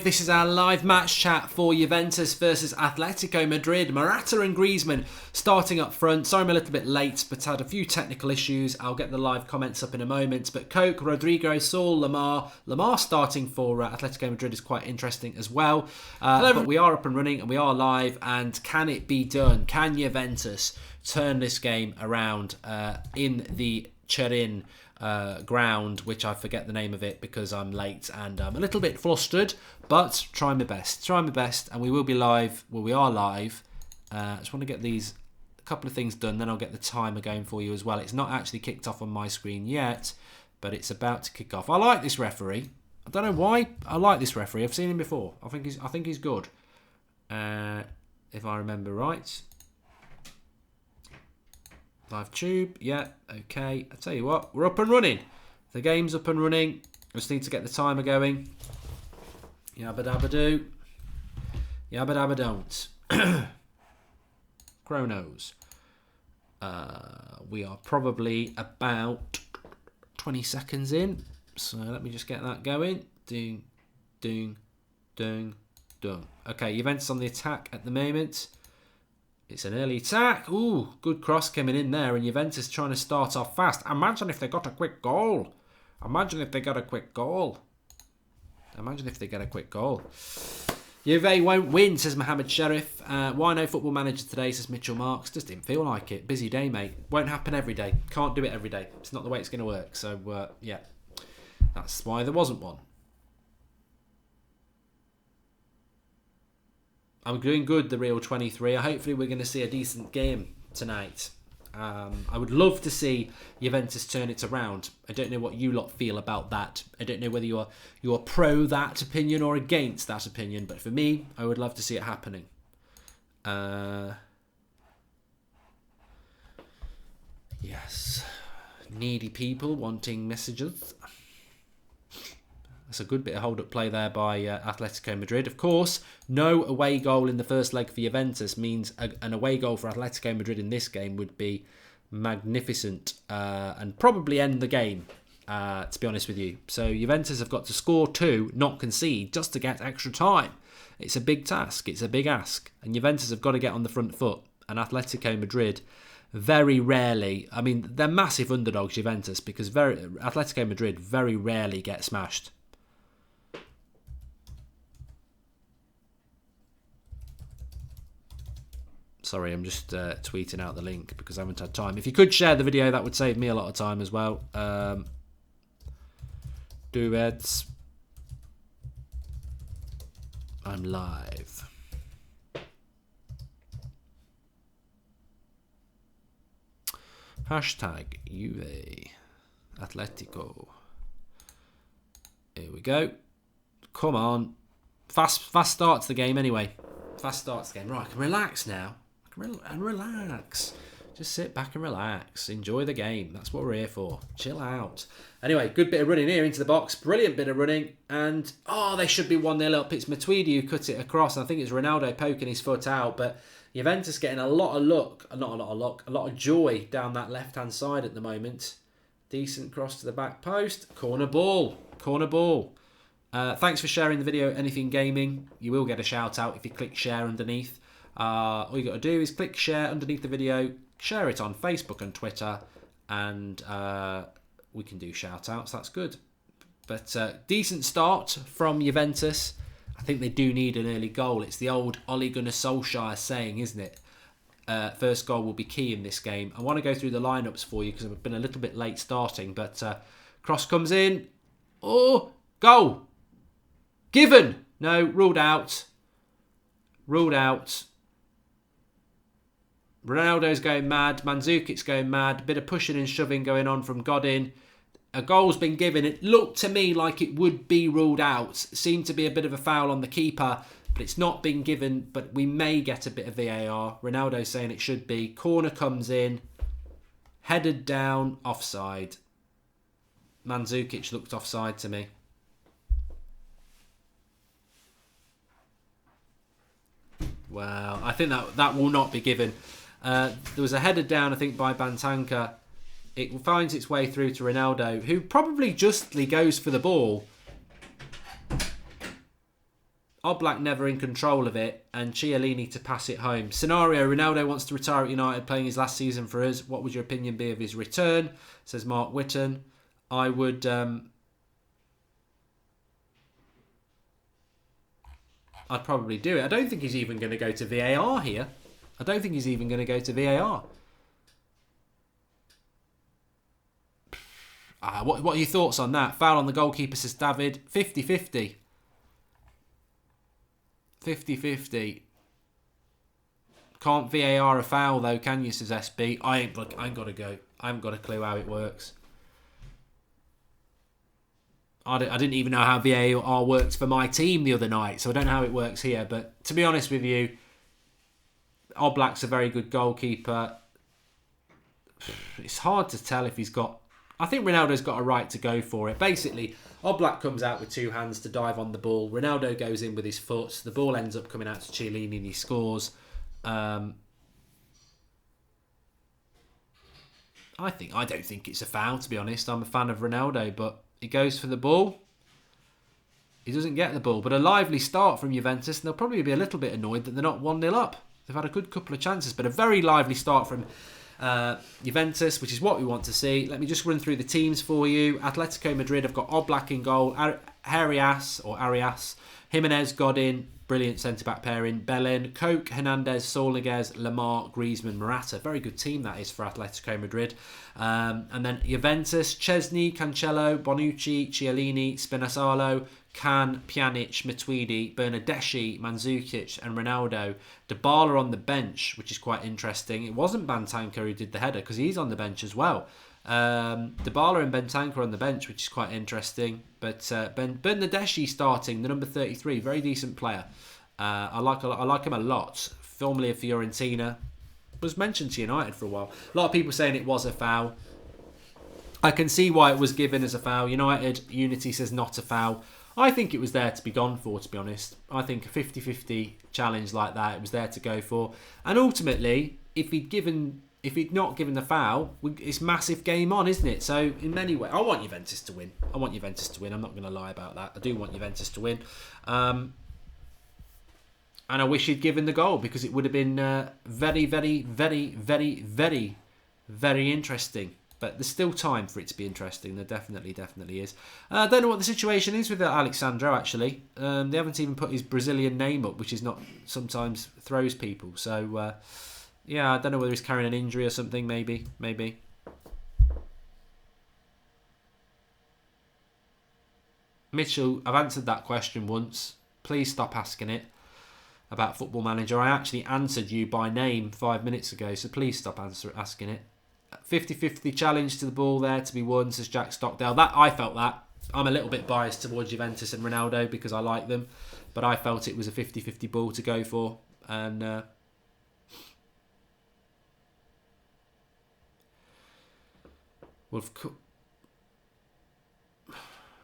This is our live match chat for Juventus versus Atletico Madrid. Morata and Griezmann starting up front. Sorry I'm a little bit late, but had a few technical issues. I'll get the live comments up in a moment. But Coke, Rodrigo, Saul, Lamar. Lamar starting for Atletico Madrid is quite interesting as well. But we are up and running and we are live. And can it be done? Can Juventus turn this game around in the Turin ground, which I forget the name of it because I'm late and I'm a little bit flustered, but try my best, and we will be live. Well, we are live. I just want to get these couple of things done, then I'll get the timer going for you as well. It's not actually kicked off on my screen yet, but it's about to kick off. I like this referee. I don't know why I like this referee. I've seen him before. I think he's good. If I remember right. Live tube, yeah, okay. I tell you what, we're up and running. The game's up and running. I just need to get the timer going. Yabba dabba do. Yabba dabba don't. Chronos. We are probably about 20 seconds in. So let me just get that going. Ding, ding, ding, ding. Okay, Juventus on the attack at the moment. It's an early attack. Ooh, good cross coming in there. And Juventus trying to start off fast. Imagine if they got a quick goal. Imagine if they got a quick goal. Imagine if they get a quick goal. Juve won't win, says Mohammed Sheriff. Why no football manager today, says Mitchell Marks. Just didn't feel like it. Busy day, mate. Won't happen every day. Can't do it every day. It's not the way it's going to work. So, yeah. That's why there wasn't one. I'm doing good, the Real 23. Hopefully we're going to see a decent game tonight. I would love to see Juventus turn it around. I don't know what you lot feel about that. I don't know whether you're pro that opinion or against that opinion. But for me, I would love to see it happening. Yes. Needy people wanting messages. That's a good bit of hold-up play there by Atletico Madrid. Of course, no away goal in the first leg for Juventus means an away goal for Atletico Madrid in this game would be magnificent and probably end the game, to be honest with you. So Juventus have got to score 2, not concede, just to get extra time. It's a big task. It's a big ask. And Juventus have got to get on the front foot. And Atletico Madrid very rarely, I mean, they're massive underdogs, Juventus, because Atletico Madrid very rarely get smashed. Sorry, I'm just tweeting out the link because I haven't had time. If you could share the video, that would save me a lot of time as well. Duets. I'm live. Hashtag Juve Atletico. Here we go. Come on. Fast start to the game anyway. Fast start to the game. Right, I can relax now. And relax. Just sit back and relax. Enjoy the game. That's what we're here for. Chill out. Anyway, good bit of running here into the box. Brilliant bit of running. And, they should be 1-0 up. It's Matuidi who cut it across. I think it's Ronaldo poking his foot out. But Juventus getting a lot of luck. Not a lot of luck. A lot of joy down that left-hand side at the moment. Decent cross to the back post. Corner ball. Corner ball. Thanks for sharing the video, Anything Gaming. You will get a shout out if you click share underneath. All you got to do is click share underneath the video, share it on Facebook and Twitter, and we can do shout outs. That's good. But decent start from Juventus. I think they do need an early goal. It's the old Ole Gunnar Solskjaer saying, isn't it? First goal will be key in this game. I want to go through the lineups for you because I've been a little bit late starting. But cross comes in. Oh, goal. Given. No, ruled out. Ruled out. Ronaldo's going mad. Mandzukic's going mad. A bit of pushing and shoving going on from Godin. A goal's been given. It looked to me like it would be ruled out. Seemed to be a bit of a foul on the keeper, but it's not been given. But we may get a bit of VAR. Ronaldo's saying it should be. Corner comes in. Headed down. Offside. Mandzukic looked offside to me. Well, I think that will not be given. There was a header down, I think, by Bantanka. It finds its way through to Ronaldo, who probably justly goes for the ball. Oblak never in control of it, and Chiellini to pass it home. Scenario: Ronaldo wants to retire at United, playing his last season for us. What would your opinion be of his return? Says Mark Whitten. I would. I'd probably do it. I don't think he's even going to go to VAR here. I don't think he's even going to go to VAR. What are your thoughts on that? Foul on the goalkeeper, says David. 50-50. 50-50. Can't VAR a foul though, can you, says SB. I ain't got to go. I haven't got a clue how it works. I didn't even know how VAR works for my team the other night, so I don't know how it works here. But to be honest with you, Oblak's a very good goalkeeper. It's hard to tell if he's got... I think Ronaldo's got a right to go for it. Basically, Oblak comes out with two hands to dive on the ball. Ronaldo goes in with his foot. The ball ends up coming out to Chiellini and he scores. I don't think it's a foul, to be honest. I'm a fan of Ronaldo, but he goes for the ball. He doesn't get the ball. But a lively start from Juventus, and they'll probably be a little bit annoyed that they're not 1-0 up. They've had a good couple of chances, but a very lively start from Juventus, which is what we want to see. Let me just run through the teams for you. Atletico Madrid have got Oblak in goal, Arias, Jimenez, Godin, brilliant centre-back pairing, Belen, Koch, Hernandez, Solniguez, Lamar, Griezmann, Morata. Very good team that is for Atletico Madrid. And then Juventus, Chesney, Cancelo, Bonucci, Chiellini, Spinazzola, Can, Pjanic, Matuidi, Bernardeschi, Mandzukic and Ronaldo. Dybala on the bench, which is quite interesting. It wasn't Bantanker who did the header because he's on the bench as well. Dybala and Bentancur on the bench, which is quite interesting. But Bernardeschi starting, the number 33, very decent player. I like him a lot. Formerly of Fiorentina, was mentioned to United for a while. A lot of people saying it was a foul. I can see why it was given as a foul. United Unity says not a foul. I think it was there to be gone for, to be honest. I think a 50-50 challenge like that, it was there to go for. And ultimately, if he'd not given the foul, it's massive game on, isn't it? So in many ways, I want Juventus to win. I'm not going to lie about that. I do want Juventus to win. And I wish he'd given the goal because it would have been very, very, very, very, very, very interesting. But there's still time for it to be interesting. There definitely is. I don't know what the situation is with Alexandro, actually. They haven't even put his Brazilian name up, which is not sometimes throws people. So, yeah, I don't know whether he's carrying an injury or something, maybe. Mitchell, I've answered that question once. Please stop asking it about Football Manager. I actually answered you by name 5 minutes ago, so please stop asking it. 50-50 challenge to the ball there to be won, says Jack Stockdale. I felt that. I'm a little bit biased towards Juventus and Ronaldo because I like them, but I felt it was a 50-50 ball to go for. And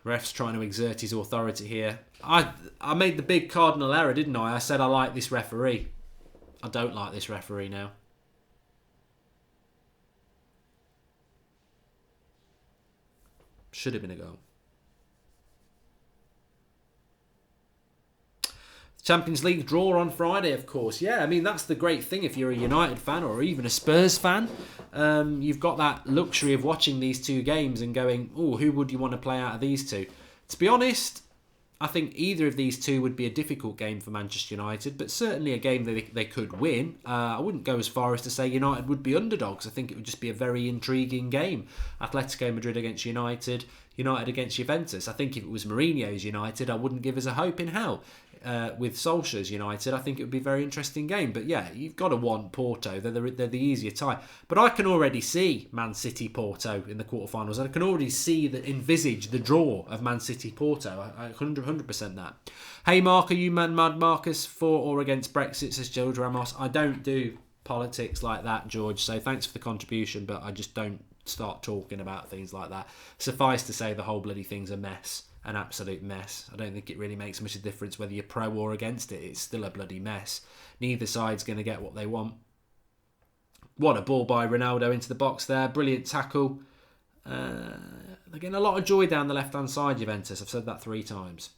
ref's trying to exert his authority here. I made the big cardinal error, didn't I? I said I like this referee. I don't like this referee now. Should have been a goal. Champions League draw on Friday, of course. Yeah, I mean, that's the great thing if you're a United fan or even a Spurs fan. You've got that luxury of watching these two games and going, oh, who would you want to play out of these two? To be honest, I think either of these two would be a difficult game for Manchester United, but certainly a game that they could win. I wouldn't go as far as to say United would be underdogs. I think it would just be a very intriguing game. Atletico Madrid against United, United against Juventus. I think if it was Mourinho's United, I wouldn't give us a hope in hell. With Solskjaer's United, I think it would be a very interesting game. But yeah, you've got to want Porto. They're the easier tie. But I can already see Man City Porto in the quarterfinals. I can already envisage the draw of Man City Porto. I 100% that. Hey Mark, are you Mad Marcus for or against Brexit, says George Ramos. I don't do politics like that, George. So thanks for the contribution, but I just don't start talking about things like that. Suffice to say, the whole bloody thing's a mess. An absolute mess. I don't think it really makes much of a difference whether you're pro or against it. It's still a bloody mess. Neither side's going to get what they want. What a ball by Ronaldo into the box there. Brilliant tackle. They're getting a lot of joy down the left-hand side, Juventus. I've said that 3 times.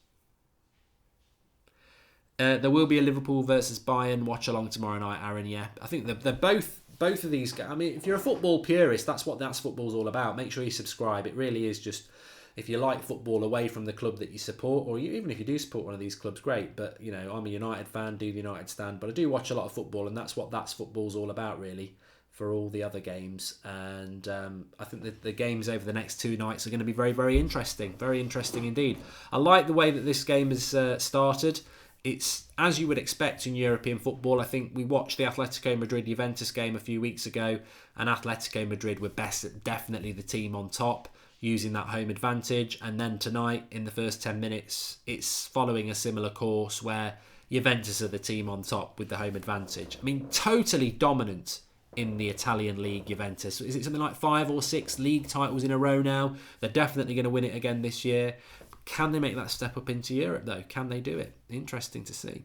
There will be a Liverpool versus Bayern watch along tomorrow night, Aaron. Yeah, I think they're both of these guys. I mean, if you're a football purist, that's what football's all about. Make sure you subscribe. It really is just, if you like football away from the club that you support, or even if you do support one of these clubs, great. But you know, I'm a United fan, do the United stand, but I do watch a lot of football, and that's what football's all about, really, for all the other games. And I think that the games over the next 2 nights are going to be very, very interesting. Very interesting indeed. I like the way that this game has started. It's as you would expect in European football. I think we watched the Atletico Madrid-Juventus game a few weeks ago, and Atletico Madrid were definitely the team on top, using that home advantage. And then tonight, in the first 10 minutes, it's following a similar course where Juventus are the team on top with the home advantage. I mean, totally dominant in the Italian league, Juventus. Is it something like 5 or 6 league titles in a row now? They're definitely going to win it again this year. Can they make that step up into Europe, though? Can they do it? Interesting to see.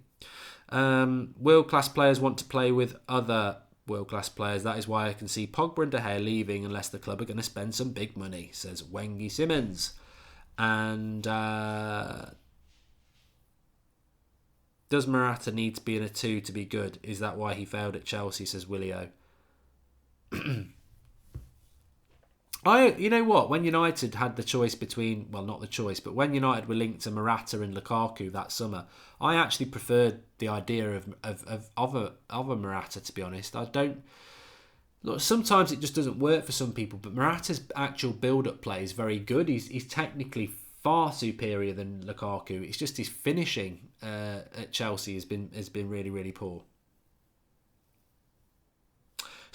World-class players want to play with other world-class players. That is why I can see Pogba and De Gea leaving unless the club are going to spend some big money, says Wengy Simmons. And does Morata need to be in a 2 to be good? Is that why he failed at Chelsea, says Willio. You know what? When United had the choice between, well, not the choice, but when United were linked to Morata and Lukaku that summer, I actually preferred the idea of a Morata, to be honest. I don't. Look, sometimes it just doesn't work for some people, but Morata's actual build-up play is very good. He's technically far superior than Lukaku. It's just his finishing at Chelsea has been really, really poor.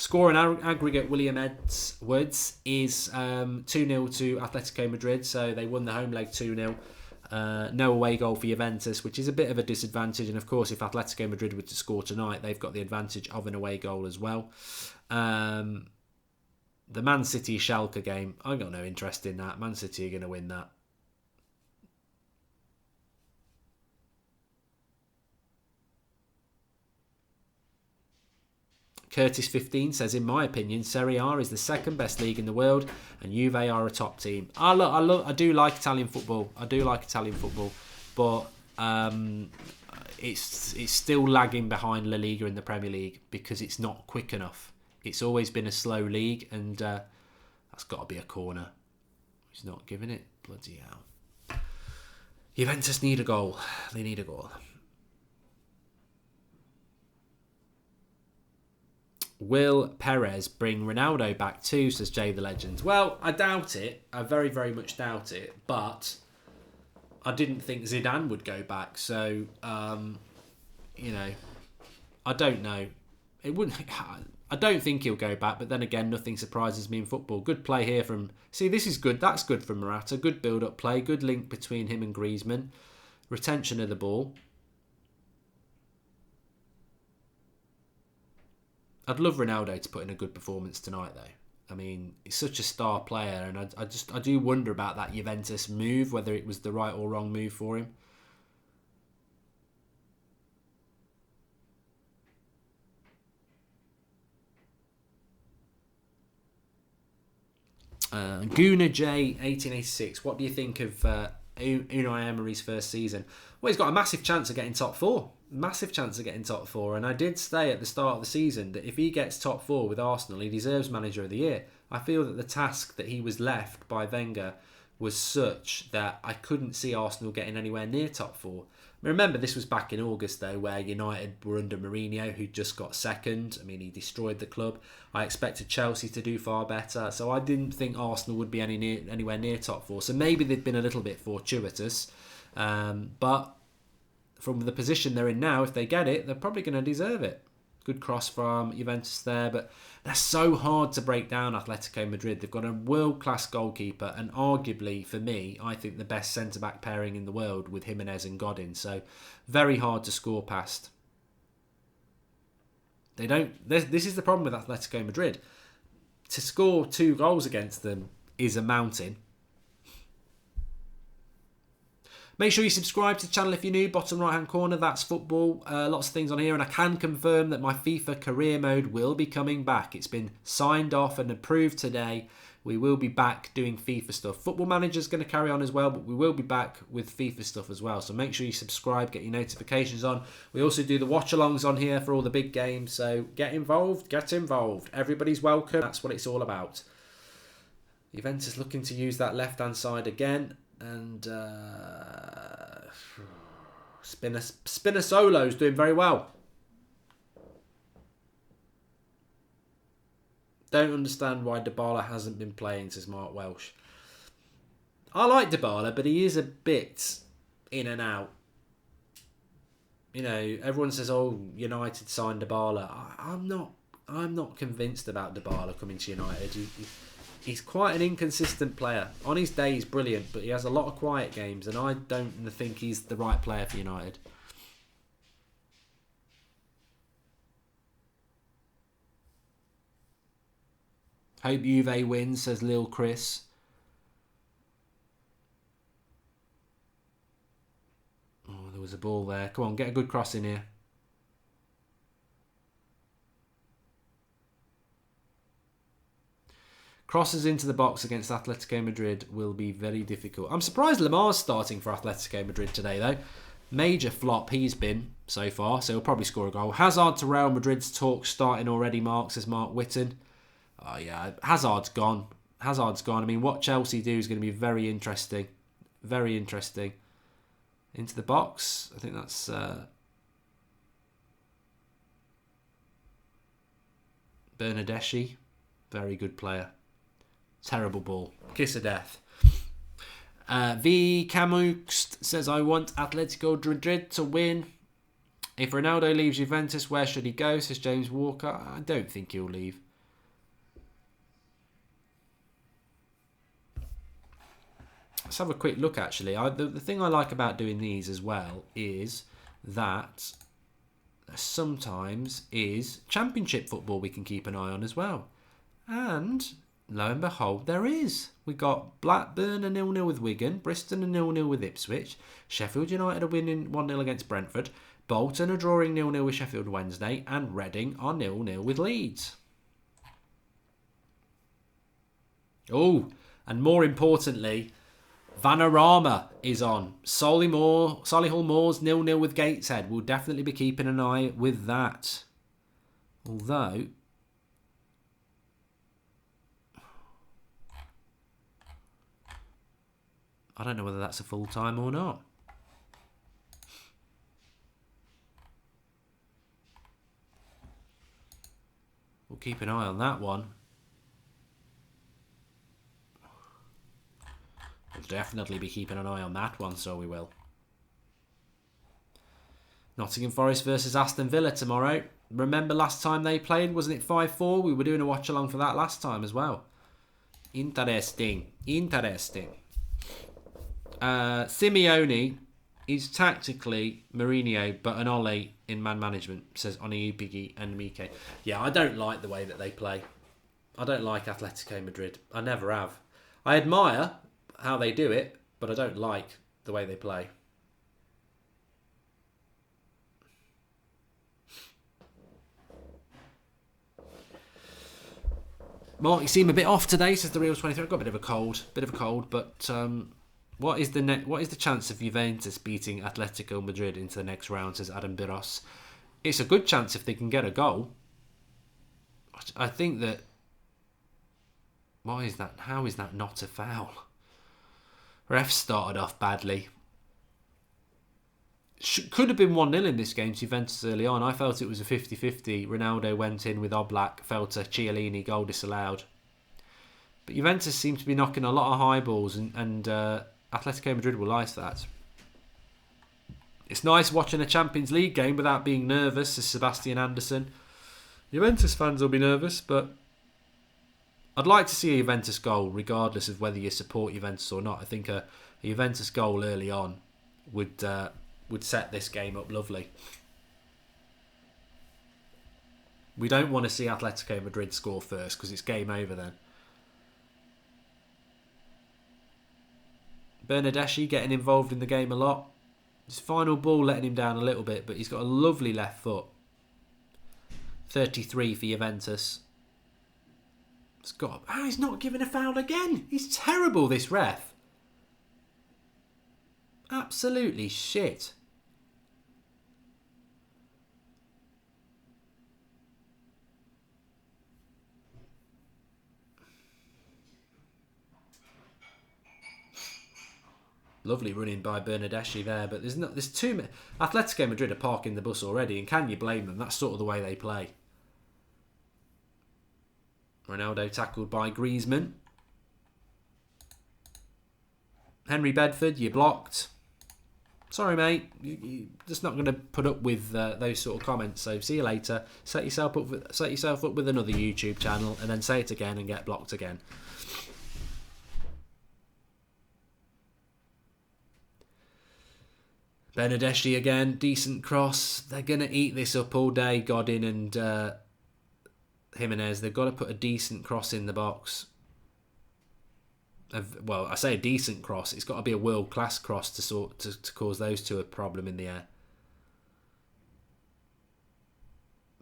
Score and aggregate, William Edwards is 2-0 to Atletico Madrid, so they won the home leg 2-0. No away goal for Juventus, which is a bit of a disadvantage. And of course, if Atletico Madrid were to score tonight, they've got the advantage of an away goal as well. The Man City Schalke game, I've got no interest in that. Man City are going to win that. Curtis15 says, in my opinion, Serie A is the second best league in the world, and Juve are a top team. I do like Italian football. But it's still lagging behind La Liga in the Premier League because it's not quick enough. It's always been a slow league, and that's got to be a corner. He's not giving it. Bloody hell. Juventus need a goal. They need a goal. Will Perez bring Ronaldo back too, says Jay the Legend. Well, I doubt it. I very, very much doubt it. But I didn't think Zidane would go back. So, I don't know. It wouldn't. I don't think he'll go back. But then again, nothing surprises me in football. Good play here from... See, this is good. That's good from Morata. Good build-up play. Good link between him and Griezmann. Retention of the ball. I'd love Ronaldo to put in a good performance tonight, though. I mean, he's such a star player, and I do wonder about that Juventus move, whether it was the right or wrong move for him. Guna J 1886. What do you think of Unai Emery's first season? Well, he's got a massive chance of getting top 4. Massive chance of getting top 4. And I did say at the start of the season that if he gets top 4 with Arsenal, he deserves Manager of the Year. I feel that the task that he was left by Wenger was such that I couldn't see Arsenal getting anywhere near top 4. Remember, this was back in August, though, where United were under Mourinho, who just got second. I mean, he destroyed the club. I expected Chelsea to do far better, so I didn't think Arsenal would be anywhere near top 4. So maybe they've been a little bit fortuitous. But from the position they're in now, if they get it, they're probably going to deserve it. Good cross from Juventus there, but they're so hard to break down, Atletico Madrid. They've got a world-class goalkeeper, and arguably, for me, I think the best centre-back pairing in the world with Jimenez and Godin. So, very hard to score past. They don't. This is the problem with Atletico Madrid. To score 2 goals against them is a mountain. Make sure you subscribe to the channel if you're new. Bottom right hand corner, that's football. Lots of things on here, and I can confirm that my FIFA career mode will be coming back. It's been signed off and approved today. we will be back doing FIFA stuff. Football Manager's going to carry on as well, but we will be back with FIFA stuff as well. So make sure you subscribe, get your notifications on. We also do the watch-alongs on here for all the big games. So get involved, get involved. Everybody's welcome. That's what it's all about. Juventus looking to use that left-hand side again. And Spinazola's doing very well. Don't understand why Dybala hasn't been playing, says Mark Welsh. I like Dybala, but he is a bit in and out. You know, everyone says, "Oh, United signed Dybala." I'm not convinced about Dybala coming to United. He's quite an inconsistent player. On his day, he's brilliant, but he has a lot of quiet games, and I don't think he's the right player for United. Hope Juve wins, says Lil Chris. Oh, there was a ball there. Come on, get a good cross in here. Crosses into the box against Atletico Madrid will be very difficult. I'm surprised Lamar's starting for Atletico Madrid today, though. Major flop he's been so far, so he'll probably score a goal. Hazard to Real Madrid's talk starting already, Mark, says Mark Witten. Oh, yeah, Hazard's gone. Hazard's gone. I mean, what Chelsea do is going to be very interesting. Very interesting. Into the box. I think that's... Bernadeschi. Very good player. Terrible ball. Kiss of death. V. Camux says, I want Atletico Madrid to win. If Ronaldo leaves Juventus, where should he go? Says James Walker. I don't think he'll leave. Let's have a quick look, actually. The thing I like about doing these as well is that sometimes is Championship football we can keep an eye on as well. And lo and behold, there is. We got Blackburn a 0-0 with Wigan, Bristol a 0-0 with Ipswich, Sheffield United are winning 1-0 against Brentford, Bolton are drawing 0-0 with Sheffield Wednesday, and Reading are 0-0 with Leeds. Oh, and more importantly, Vanarama is on. Solihull Moors 0-0 with Gateshead. We'll definitely be keeping an eye with that. Although, I don't know whether that's a full time or not. We'll keep an eye on that one. We'll definitely be keeping an eye on that one, so we will. Nottingham Forest versus Aston Villa tomorrow. Remember last time they played, wasn't it 5-4? We were doing a watch along for that last time as well. Interesting. Interesting. Simeone is tactically Mourinho, but an Ole in man management, says Oni Upigi and Mike. Yeah, I don't like the way that they play. I don't like Atletico Madrid. I never have. I admire how they do it, but I don't like the way they play. Mark, you seem a bit off today, says the Real 23. I've got a bit of a cold, but what is the chance of Juventus beating Atletico Madrid into the next round, says Adam Biros. It's a good chance if they can get a goal. I think that... Why is that? How is that not a foul? Ref started off badly. Could have been 1-0 in this game to Juventus early on. I felt it was a 50-50. Ronaldo went in with Oblak, fell to Chiellini, goal disallowed. But Juventus seemed to be knocking a lot of high balls, and Atletico Madrid will ice that. It's nice watching a Champions League game without being nervous, says Sebastian Anderson. Juventus fans will be nervous, but I'd like to see a Juventus goal, regardless of whether you support Juventus or not. I think a Juventus goal early on would set this game up lovely. We don't want to see Atletico Madrid score first, because it's game over then. Bernadeschi getting involved in the game a lot. His final ball letting him down a little bit, but he's got a lovely left foot. 33 for Juventus. Scott. He's not giving a foul again. He's terrible, this ref. Absolutely shit. Lovely running by Bernardeschi there, but there's too many. Atletico Madrid are parking the bus already, and can you blame them? That's sort of the way they play. Ronaldo tackled by Griezmann. Henry Bedford, you blocked. Sorry, mate. You're just not going to put up with those sort of comments. So see you later. Set yourself up with another YouTube channel, and then say it again and get blocked again. Bernardeschi again, decent cross. They're going to eat this up all day, Godin and Jimenez. They've got to put a decent cross in the box. Well, I say a decent cross. It's got to be a world-class cross to cause those two a problem in the air.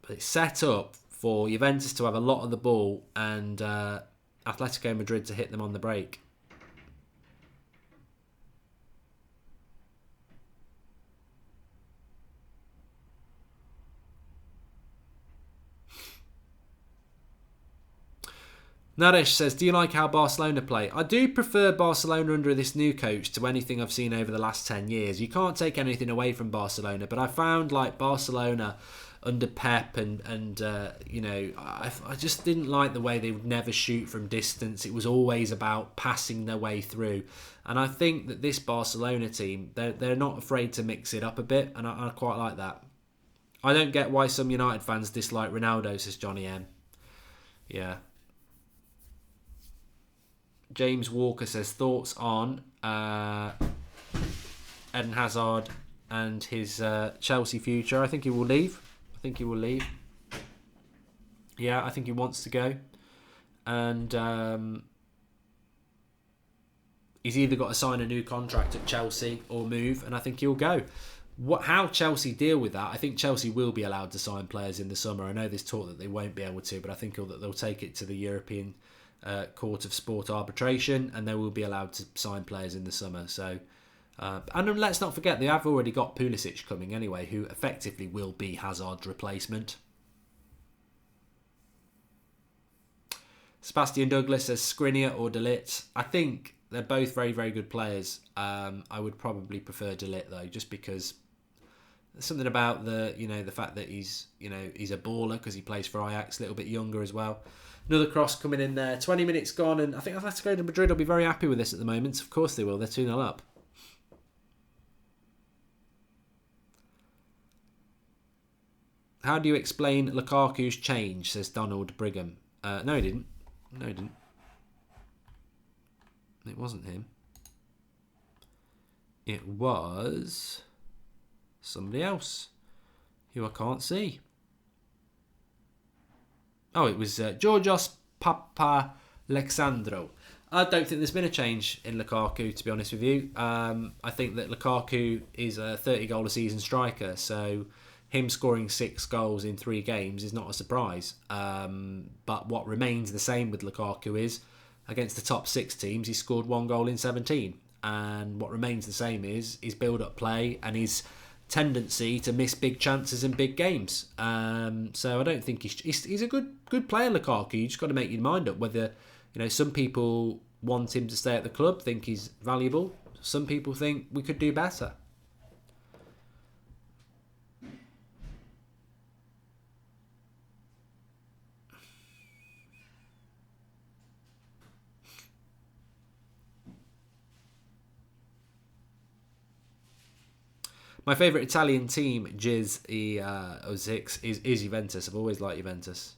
But it's set up for Juventus to have a lot of the ball and Atletico Madrid to hit them on the break. Naresh says, do you like how Barcelona play? I do prefer Barcelona under this new coach to anything I've seen over the last 10 years. You can't take anything away from Barcelona, but I found like Barcelona under Pep and you know, I just didn't like the way they would never shoot from distance. It was always about passing their way through. And I think that this Barcelona team, they're not afraid to mix it up a bit, and I quite like that. I don't get why some United fans dislike Ronaldo, says Johnny M. Yeah. James Walker says, thoughts on Eden Hazard and his Chelsea future. I think he will leave. Yeah, I think he wants to go. And he's either got to sign a new contract at Chelsea or move, and I think he'll go. How Chelsea deal with that, I think Chelsea will be allowed to sign players in the summer. I know there's talk that they won't be able to, but I think that they'll take it to the European Court of Sport arbitration, and they will be allowed to sign players in the summer. So, and let's not forget, they have already got Pulisic coming anyway, who effectively will be Hazard's replacement. Sebastian Douglas says Skriniar or De Ligt. I think they're both very, very good players. I would probably prefer De Ligt though, just because there's something about the fact that he's a baller because he plays for Ajax, a little bit younger as well. Another cross coming in there. 20 minutes gone, and I think Atletico Madrid will be very happy with this at the moment. Of course they will. They're 2-0 up. How do you explain Lukaku's change, says Donald Brigham. No, he didn't. It wasn't him. It was somebody else who I can't see. Oh, it was Georgios Papalexandro. I don't think there's been a change in Lukaku, to be honest with you. I think that Lukaku is a 30-goal-a-season striker, so him scoring 6 goals in 3 games is not a surprise. But what remains the same with Lukaku is, against the top 6 teams, he scored 1 goal in 17. And what remains the same is his build-up play and his tendency to miss big chances in big games. So I don't think he's a good player, Lukaku. You just got to make your mind up whether, some people want him to stay at the club, think he's valuable. Some people think we could do better. My favourite Italian team, Giz 06, is Juventus. I've always liked Juventus.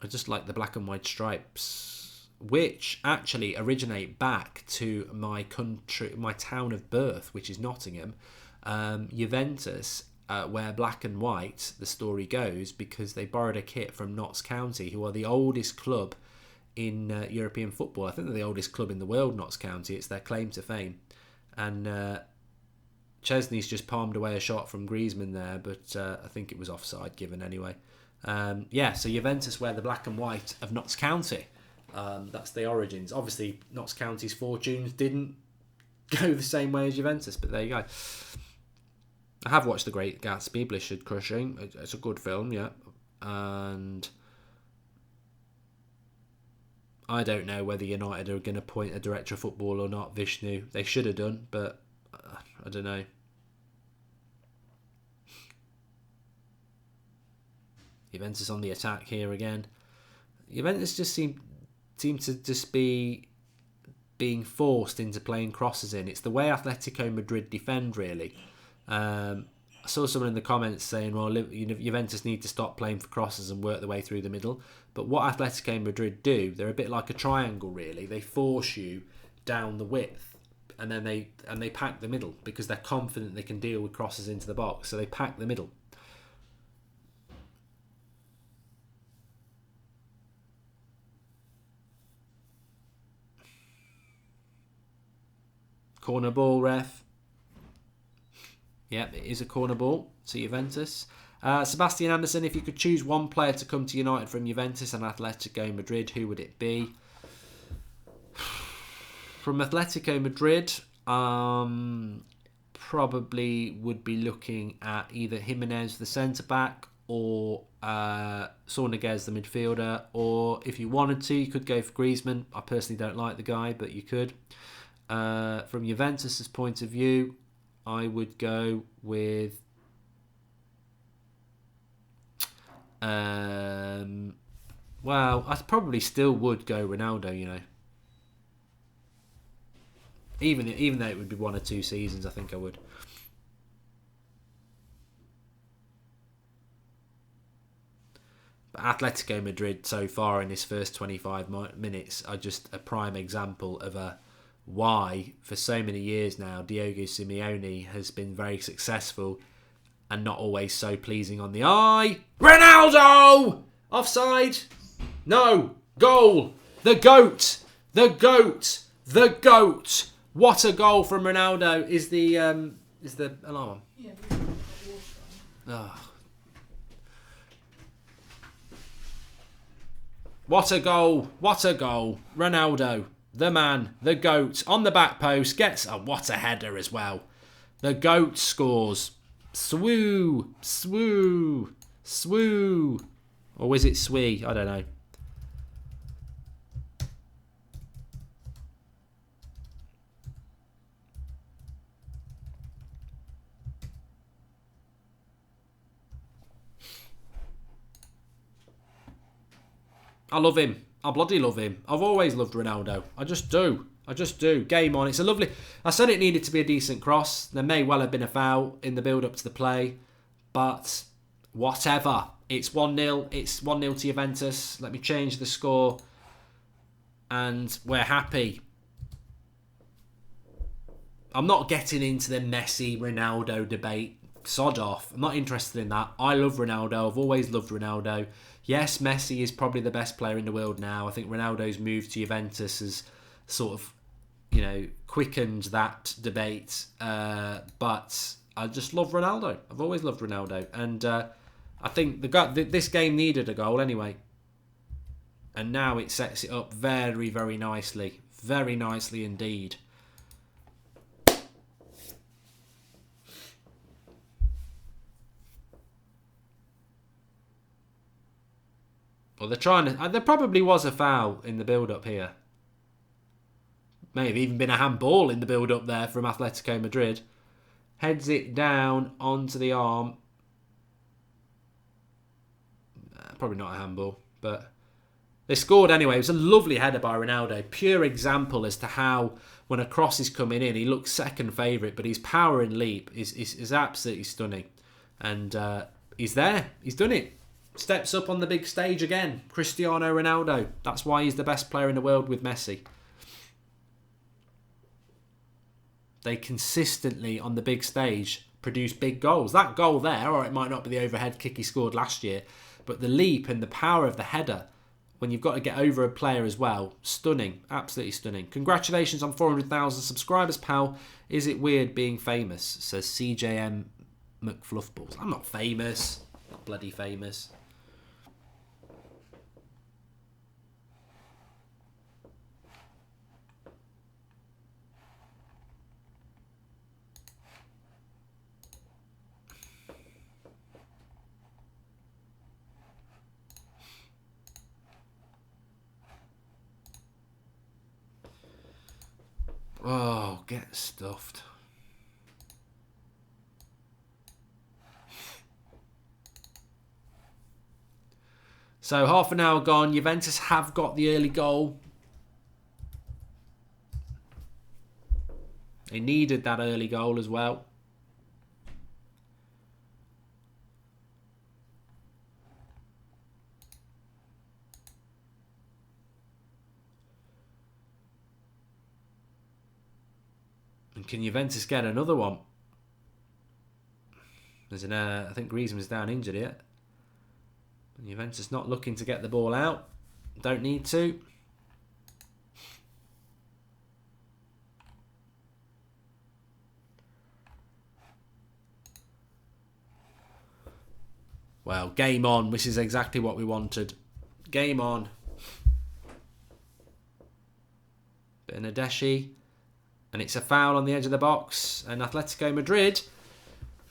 I just like the black and white stripes, which actually originate back to my town of birth, which is Nottingham. Juventus wear black and white, the story goes, because they borrowed a kit from Notts County, who are the oldest club in European football. I think they're the oldest club in the world, Notts County. It's their claim to fame. And Chesney's just palmed away a shot from Griezmann there, but I think it was offside given anyway. Yeah, so Juventus wear the black and white of Notts County. That's the origins. Obviously, Notts County's fortunes didn't go the same way as Juventus, but there you go. I have watched The Great Gatsby, Blizzard Crushing. It's a good film, yeah. And I don't know whether United are going to appoint a director of football or not, Vishnu. They should have done, but I don't know. Juventus on the attack here again. Juventus just seem to just be being forced into playing crosses in. It's the way Atletico Madrid defend, really. I saw someone in the comments saying, well, Juventus need to stop playing for crosses and work their way through the middle. But what Atletico Madrid do, they're a bit like a triangle, really. They force you down the width, and then they pack the middle because they're confident they can deal with crosses into the box. So they pack the middle. Corner ball, ref. Yep, it is a corner ball to Juventus. Sebastian Anderson, if you could choose one player to come to United from Juventus and Atletico Madrid, who would it be? From Atletico Madrid, probably would be looking at either Jimenez, the centre-back, or Sornoguez, the midfielder. Or if you wanted to, you could go for Griezmann. I personally don't like the guy, but you could. From Juventus's point of view, I would go with well, I probably still would go Ronaldo, you know. Even though it would be 1 or 2 seasons, I think I would. But Atletico Madrid so far in this first 25 minutes are just a prime example of why for so many years now Diego Simeone has been very successful and not always so pleasing on the eye. Ronaldo! Offside? No. Goal. The GOAT. The GOAT. The GOAT. What a goal from Ronaldo. Is the alarm? Yeah. Oh. What a goal. What a goal. Ronaldo. The man, the GOAT, on the back post, gets what a header as well. The GOAT scores. Swoo, swoo, swoo. Or is it swee? I don't know. I love him. I bloody love him. I've always loved Ronaldo. I just do. I just do. Game on. It's a lovely... I said it needed to be a decent cross. There may well have been a foul in the build-up to the play. But whatever. It's 1-0. It's 1-0 to Juventus. Let me change the score. And we're happy. I'm not getting into the Messi Ronaldo debate. Sod off. I'm not interested in that. I love Ronaldo. I've always loved Ronaldo. Yes, Messi is probably the best player in the world now. I think Ronaldo's move to Juventus has sort of, quickened that debate. But I just love Ronaldo. I've always loved Ronaldo. And I think this game needed a goal anyway. And now it sets it up very, very nicely. Very nicely indeed. Well, they're trying to... there probably was a foul in the build-up here. May have even been a handball in the build-up there from Atletico Madrid. Heads it down onto the arm. Probably not a handball, but... they scored anyway. It was a lovely header by Ronaldo. Pure example as to how, when a cross is coming in, he looks second favourite, but his power and leap is absolutely stunning. And he's there. He's done it. Steps up on the big stage again. Cristiano Ronaldo. That's why he's the best player in the world with Messi. They consistently, on the big stage, produce big goals. That goal there, or it might not be the overhead kick he scored last year, but the leap and the power of the header, when you've got to get over a player as well, stunning. Absolutely stunning. Congratulations on 400,000 subscribers, pal. Is it weird being famous? Says CJM McFluffballs. I'm not famous. Not bloody famous. Oh, get stuffed. So half an hour gone. Juventus have got the early goal. They needed that early goal as well. And can Juventus get another one? There's I think Griezmann's down injured yet. And Juventus not looking to get the ball out. Don't need to. Well, game on. This is exactly what we wanted. Game on. Bernardeschi. And it's a foul on the edge of the box. And Atletico Madrid,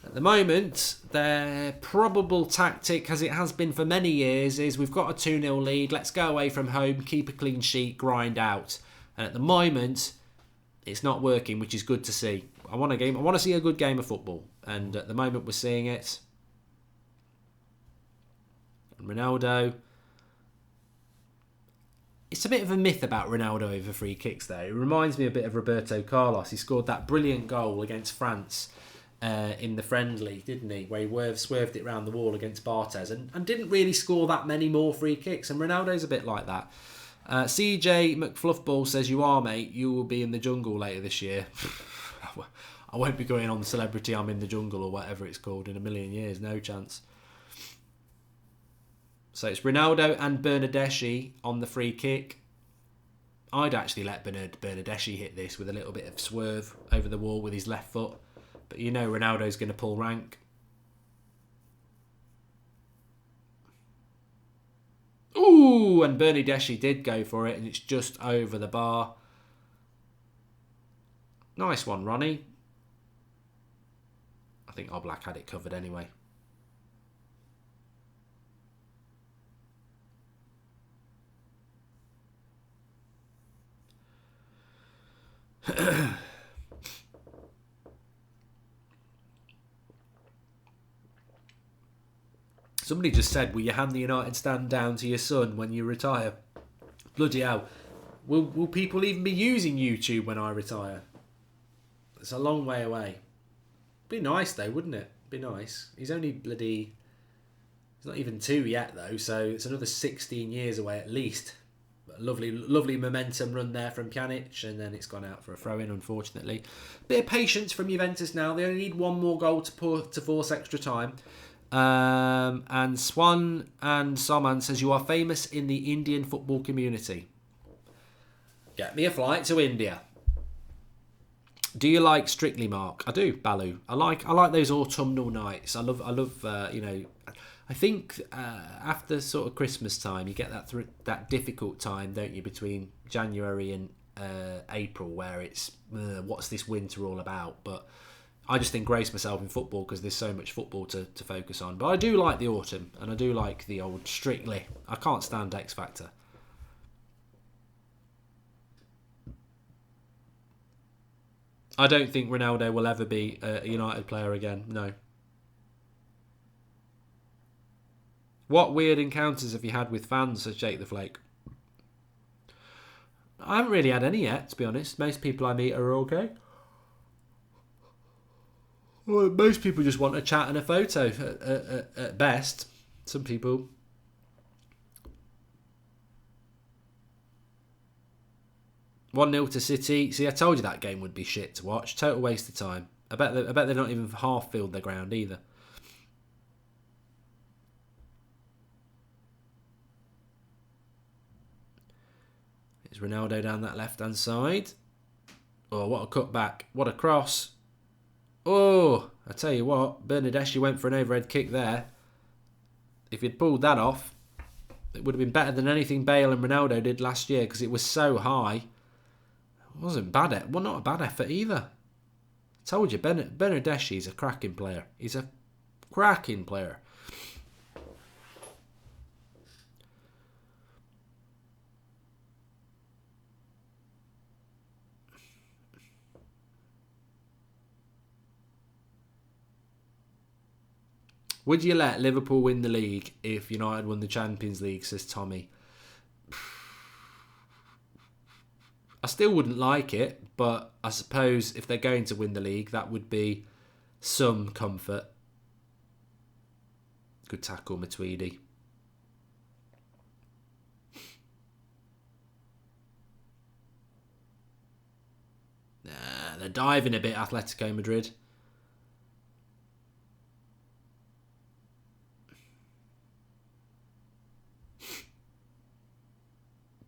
at the moment, their probable tactic, as it has been for many years, is we've got a 2-0 lead. Let's go away from home, keep a clean sheet, grind out. And at the moment, it's not working, which is good to see. I want to see a good game of football. And at the moment, we're seeing it. And Ronaldo. It's a bit of a myth about Ronaldo over free kicks, though. It reminds me a bit of Roberto Carlos. He scored that brilliant goal against France in the friendly, didn't he? Where he swerved it round the wall against Barthez and didn't really score that many more free kicks. And Ronaldo's a bit like that. CJ McFluffball says, "You are, mate. You will be in the jungle later this year." I won't be going on Celebrity I'm in the Jungle or whatever it's called in a million years. No chance. So it's Ronaldo and Bernardeschi on the free kick. I'd actually let Bernardeschi hit this with a little bit of swerve over the wall with his left foot. But you know Ronaldo's going to pull rank. Ooh, and Bernardeschi did go for it, and it's just over the bar. Nice one, Ronnie. I think Oblak had it covered anyway. Somebody just said, will you hand the United stand down to your son when you retire? Bloody hell. Will people even be using YouTube when I retire? It's a long way away. Be nice though, wouldn't it? Be nice. He's only bloody... He's not even 2 yet though, so it's another 16 years away at least. Lovely momentum run there from Pjanic, and then it's gone out for a throw-in, unfortunately. Bit of patience from Juventus now. They only need one more goal to force extra time. And Swan and Soman says, you are famous in the Indian football community. Get me a flight to India. Do you like Strictly, Mark? I do, Balu. I like those autumnal nights. I love I think after sort of Christmas time, you get that difficult time, don't you, between January and April, where it's what's this winter all about? But I just engross myself in football because there's so much football to focus on. But I do like the autumn, and I do like the old Strictly. I can't stand X Factor. I don't think Ronaldo will ever be a United player again, no. What weird encounters have you had with fans, says Jake the Flake? I haven't really had any yet, to be honest. Most people I meet are okay. Well, most people just want a chat and a photo at best. Some people. One 0 to City. See, I told you that game would be shit to watch. Total waste of time. I bet they've not even half filled their ground either. It's Ronaldo down that left-hand side. Oh, what a cutback. What a cross. Oh, I tell you what, Bernardeschi went for an overhead kick there. If he'd pulled that off, it would have been better than anything Bale and Ronaldo did last year because it was so high. It wasn't bad. Well, not a bad effort either. I told you, Bernardeschi is a cracking player. He's a cracking player. Would you let Liverpool win the league if United won the Champions League, says Tommy. I still wouldn't like it, but I suppose if they're going to win the league, that would be some comfort. Good tackle, Matuidi. They're diving a bit, Atletico Madrid.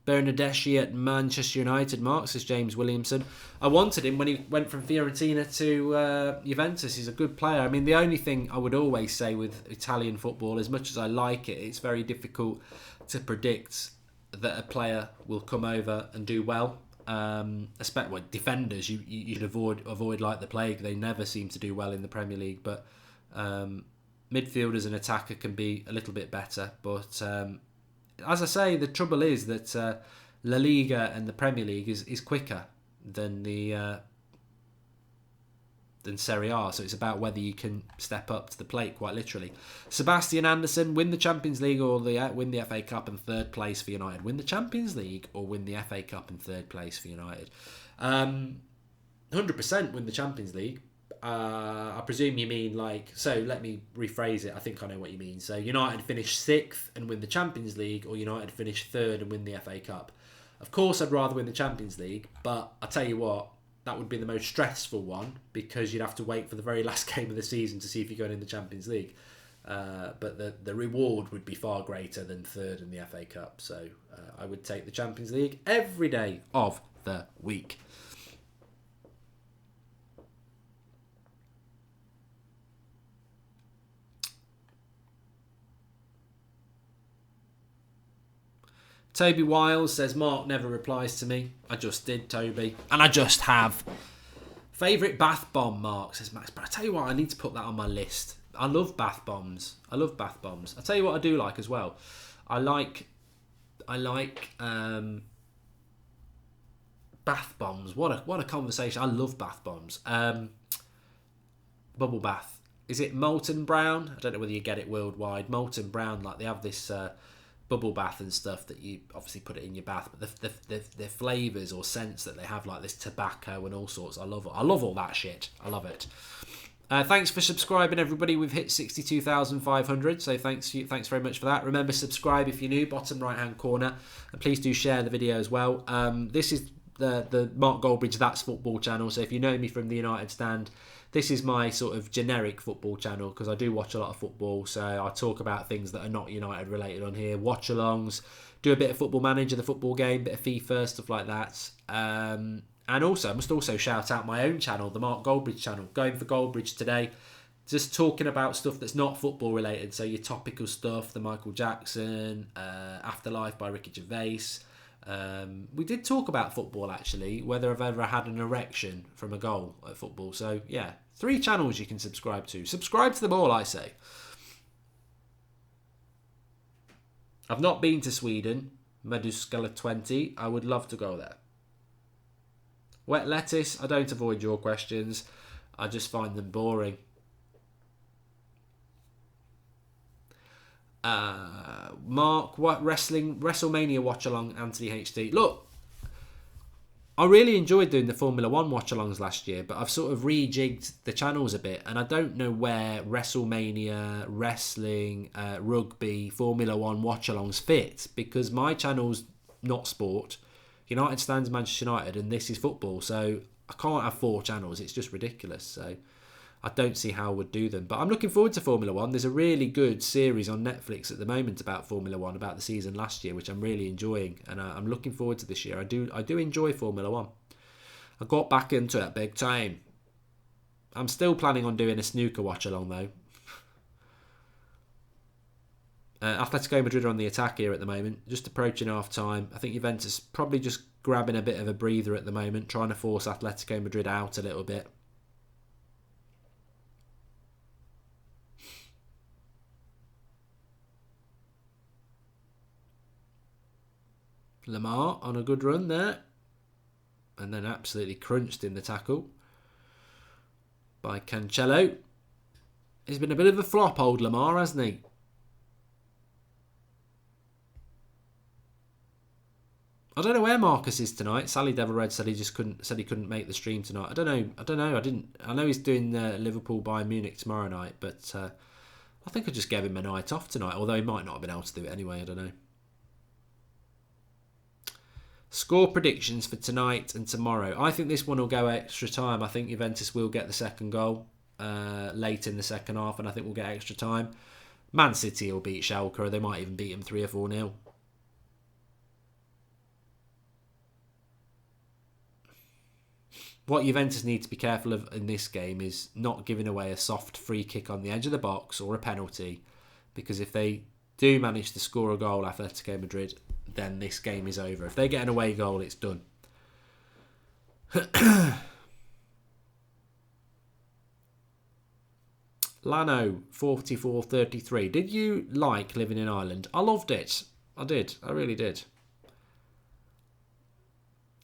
Bernardeschi at Manchester United, Mark, says James Williamson. I wanted him when he went from Fiorentina to Juventus. He's a good player. I mean, the only thing I would always say with Italian football, as much as I like it, it's very difficult to predict that a player will come over and do well. Especially defenders, you'd avoid like the plague. They never seem to do well in the Premier League. But midfielders and attacker can be a little bit better. But as I say, the trouble is that La Liga and the Premier League is quicker than than Serie A, so it's about whether you can step up to the plate, quite literally. Sebastian Anderson, win the Champions League or win the FA Cup in third place for United. Win the Champions League or win the FA Cup in third place for United. 100% win the Champions League. I presume you mean so let me rephrase it. I think I know what you mean. So United finish 6th and win the Champions League, or United finish 3rd and win the FA Cup. Of course I'd rather win the Champions League, but I tell you what, that would be the most stressful one, because you'd have to wait for the very last game of the season to see if you're going in the Champions League. But the reward would be far greater than 3rd in the FA Cup. So I would take the Champions League every day of the week. Toby Wiles says, Mark never replies to me. I just did, Toby. And I just have. Favourite bath bomb, Mark, says Max. But I tell you what, I need to put that on my list. I love bath bombs. I tell you what I do like as well. I like bath bombs. What a conversation. I love bath bombs. Bubble bath. Is it Molten Brown? I don't know whether you get it worldwide. Molten Brown, like they have this bubble bath and stuff that you obviously put it in your bath, but the flavours or scents that they have, like this tobacco and all sorts, I love it. I love all that shit. I love it. Thanks for subscribing, everybody. We've hit 62,500, so thanks very much for that. Remember, subscribe if you're new, bottom right hand corner, and please do share the video as well. This is the Mark Goldbridge That's Football channel, so if you know me from the United Stand, this is my sort of generic football channel, because I do watch a lot of football, so I talk about things that are not United related on here, watch-alongs, do a bit of Football Manager, the football game, bit of FIFA, stuff like that. And also, I must also shout out my own channel, the Mark Goldbridge channel, Going for Goldbridge today, just talking about stuff that's not football related, so your topical stuff, the Michael Jackson, Afterlife by Ricky Gervais. We did talk about football, actually, whether I've ever had an erection from a goal at football. So yeah, 3 channels you can subscribe to. Subscribe to them all, I say. I've not been to Sweden. Meduskala 20. I would love to go there. Wet lettuce. I don't avoid your questions. I just find them boring. Mark, what WrestleMania watch along, Anthony HD. Look, I really enjoyed doing the Formula 1 watch-alongs last year, but I've sort of rejigged the channels a bit, and I don't know where WrestleMania, wrestling, rugby, Formula 1 watch-alongs fit, because my channel's not sport, United Stands Manchester United, and this is football, so I can't have 4 channels. It's just ridiculous, so I don't see how I would do them. But I'm looking forward to Formula 1. There's a really good series on Netflix at the moment about Formula 1, about the season last year, which I'm really enjoying. And I'm looking forward to this year. I do enjoy Formula 1. I got back into it big time. I'm still planning on doing a snooker watch-along, though. Atletico Madrid are on the attack here at the moment, just approaching half-time. I think Juventus probably just grabbing a bit of a breather at the moment, trying to force Atletico Madrid out a little bit. Lamar on a good run there. And then absolutely crunched in the tackle by Cancelo. He's been a bit of a flop, old Lamar, hasn't he? I don't know where Marcus is tonight. Sally Devil Red said he couldn't make the stream tonight. I don't know. I know he's doing Liverpool Bayern Munich tomorrow night, but I think I just gave him a night off tonight. Although he might not have been able to do it anyway. I don't know. Score predictions for tonight and tomorrow. I think this one will go extra time. I think Juventus will get the second goal late in the second half, and I think we'll get extra time. Man City will beat Schalke, or they might even beat them 3 or 4-0. What Juventus need to be careful of in this game is not giving away a soft free kick on the edge of the box or a penalty, because if they do manage to score a goal, Atletico Madrid, then this game is over. If they get an away goal, it's done. Lano 4433. Did you like living in Ireland? I loved it. I did. I really did.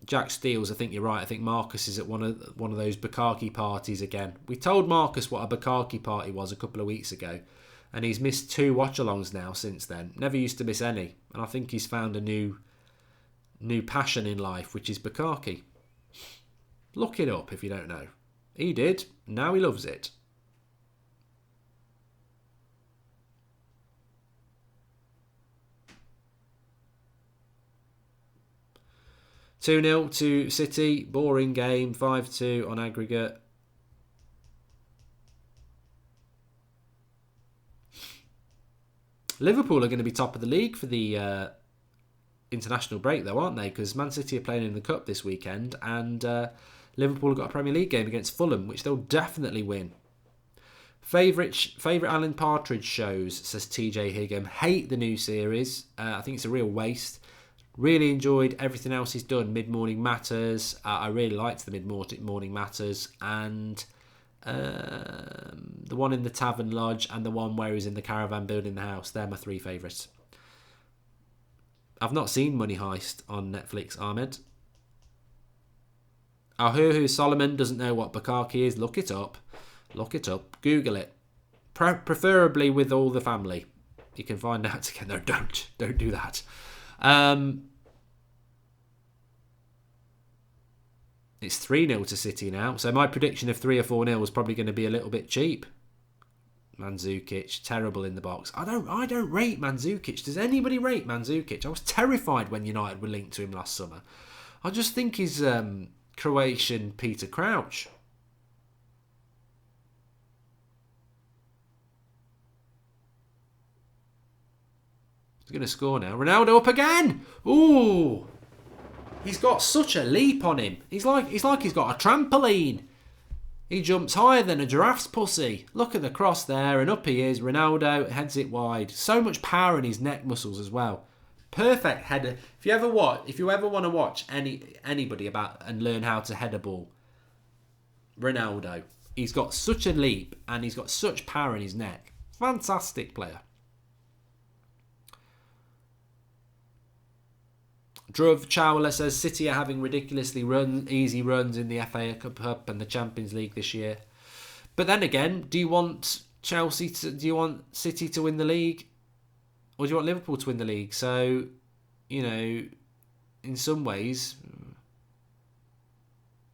Jack Steels, I think you're right. I think Marcus is at one of those Bukkake parties again. We told Marcus what a Bukkake party was a couple of weeks ago, and he's missed 2 watch-alongs now since then. Never used to miss any, and I think he's found a new passion in life, which is Bukkake. Look it up if you don't know. He did. Now he loves it. (2-0) to City. Boring game. 5-2 on aggregate. Liverpool are going to be top of the league for the international break, though, aren't they? Because Man City are playing in the Cup this weekend, and Liverpool have got a Premier League game against Fulham, which they'll definitely win. Favourite Alan Partridge shows, says TJ Higham. Hate the new series. I think it's a real waste. Really enjoyed everything else he's done. Mid-Morning Matters. I really liked the Mid-Morning Matters. And the one in the Tavern Lodge and the one where he's in the caravan building the house. They're my 3 favourites. I've not seen Money Heist on Netflix, Ahmed. Ahuhu Solomon doesn't know what Bukkake is. Look it up. Google it. Preferably with all the family. You can find out again. No, don't do that. It's 3-0 to City now. So my prediction of 3 or 4-0 was probably going to be a little bit cheap. Mandzukic, terrible in the box. I don't rate Mandzukic. Does anybody rate Mandzukic? I was terrified when United were linked to him last summer. I just think he's Croatian Peter Crouch. He's going to score now. Ronaldo up again. Ooh. He's got such a leap on him. He's like he's got a trampoline. He jumps higher than a giraffe's pussy. Look at the cross there, and up he is. Ronaldo heads it wide. So much power in his neck muscles as well. Perfect header. If you ever want to watch anybody about and learn how to head a ball, Ronaldo. He's got such a leap and he's got such power in his neck. Fantastic player. Druv Chowler says City are having ridiculously easy runs in the FA Cup and the Champions League this year. But then again, do you want City to win the league? Or do you want Liverpool to win the league? So, in some ways,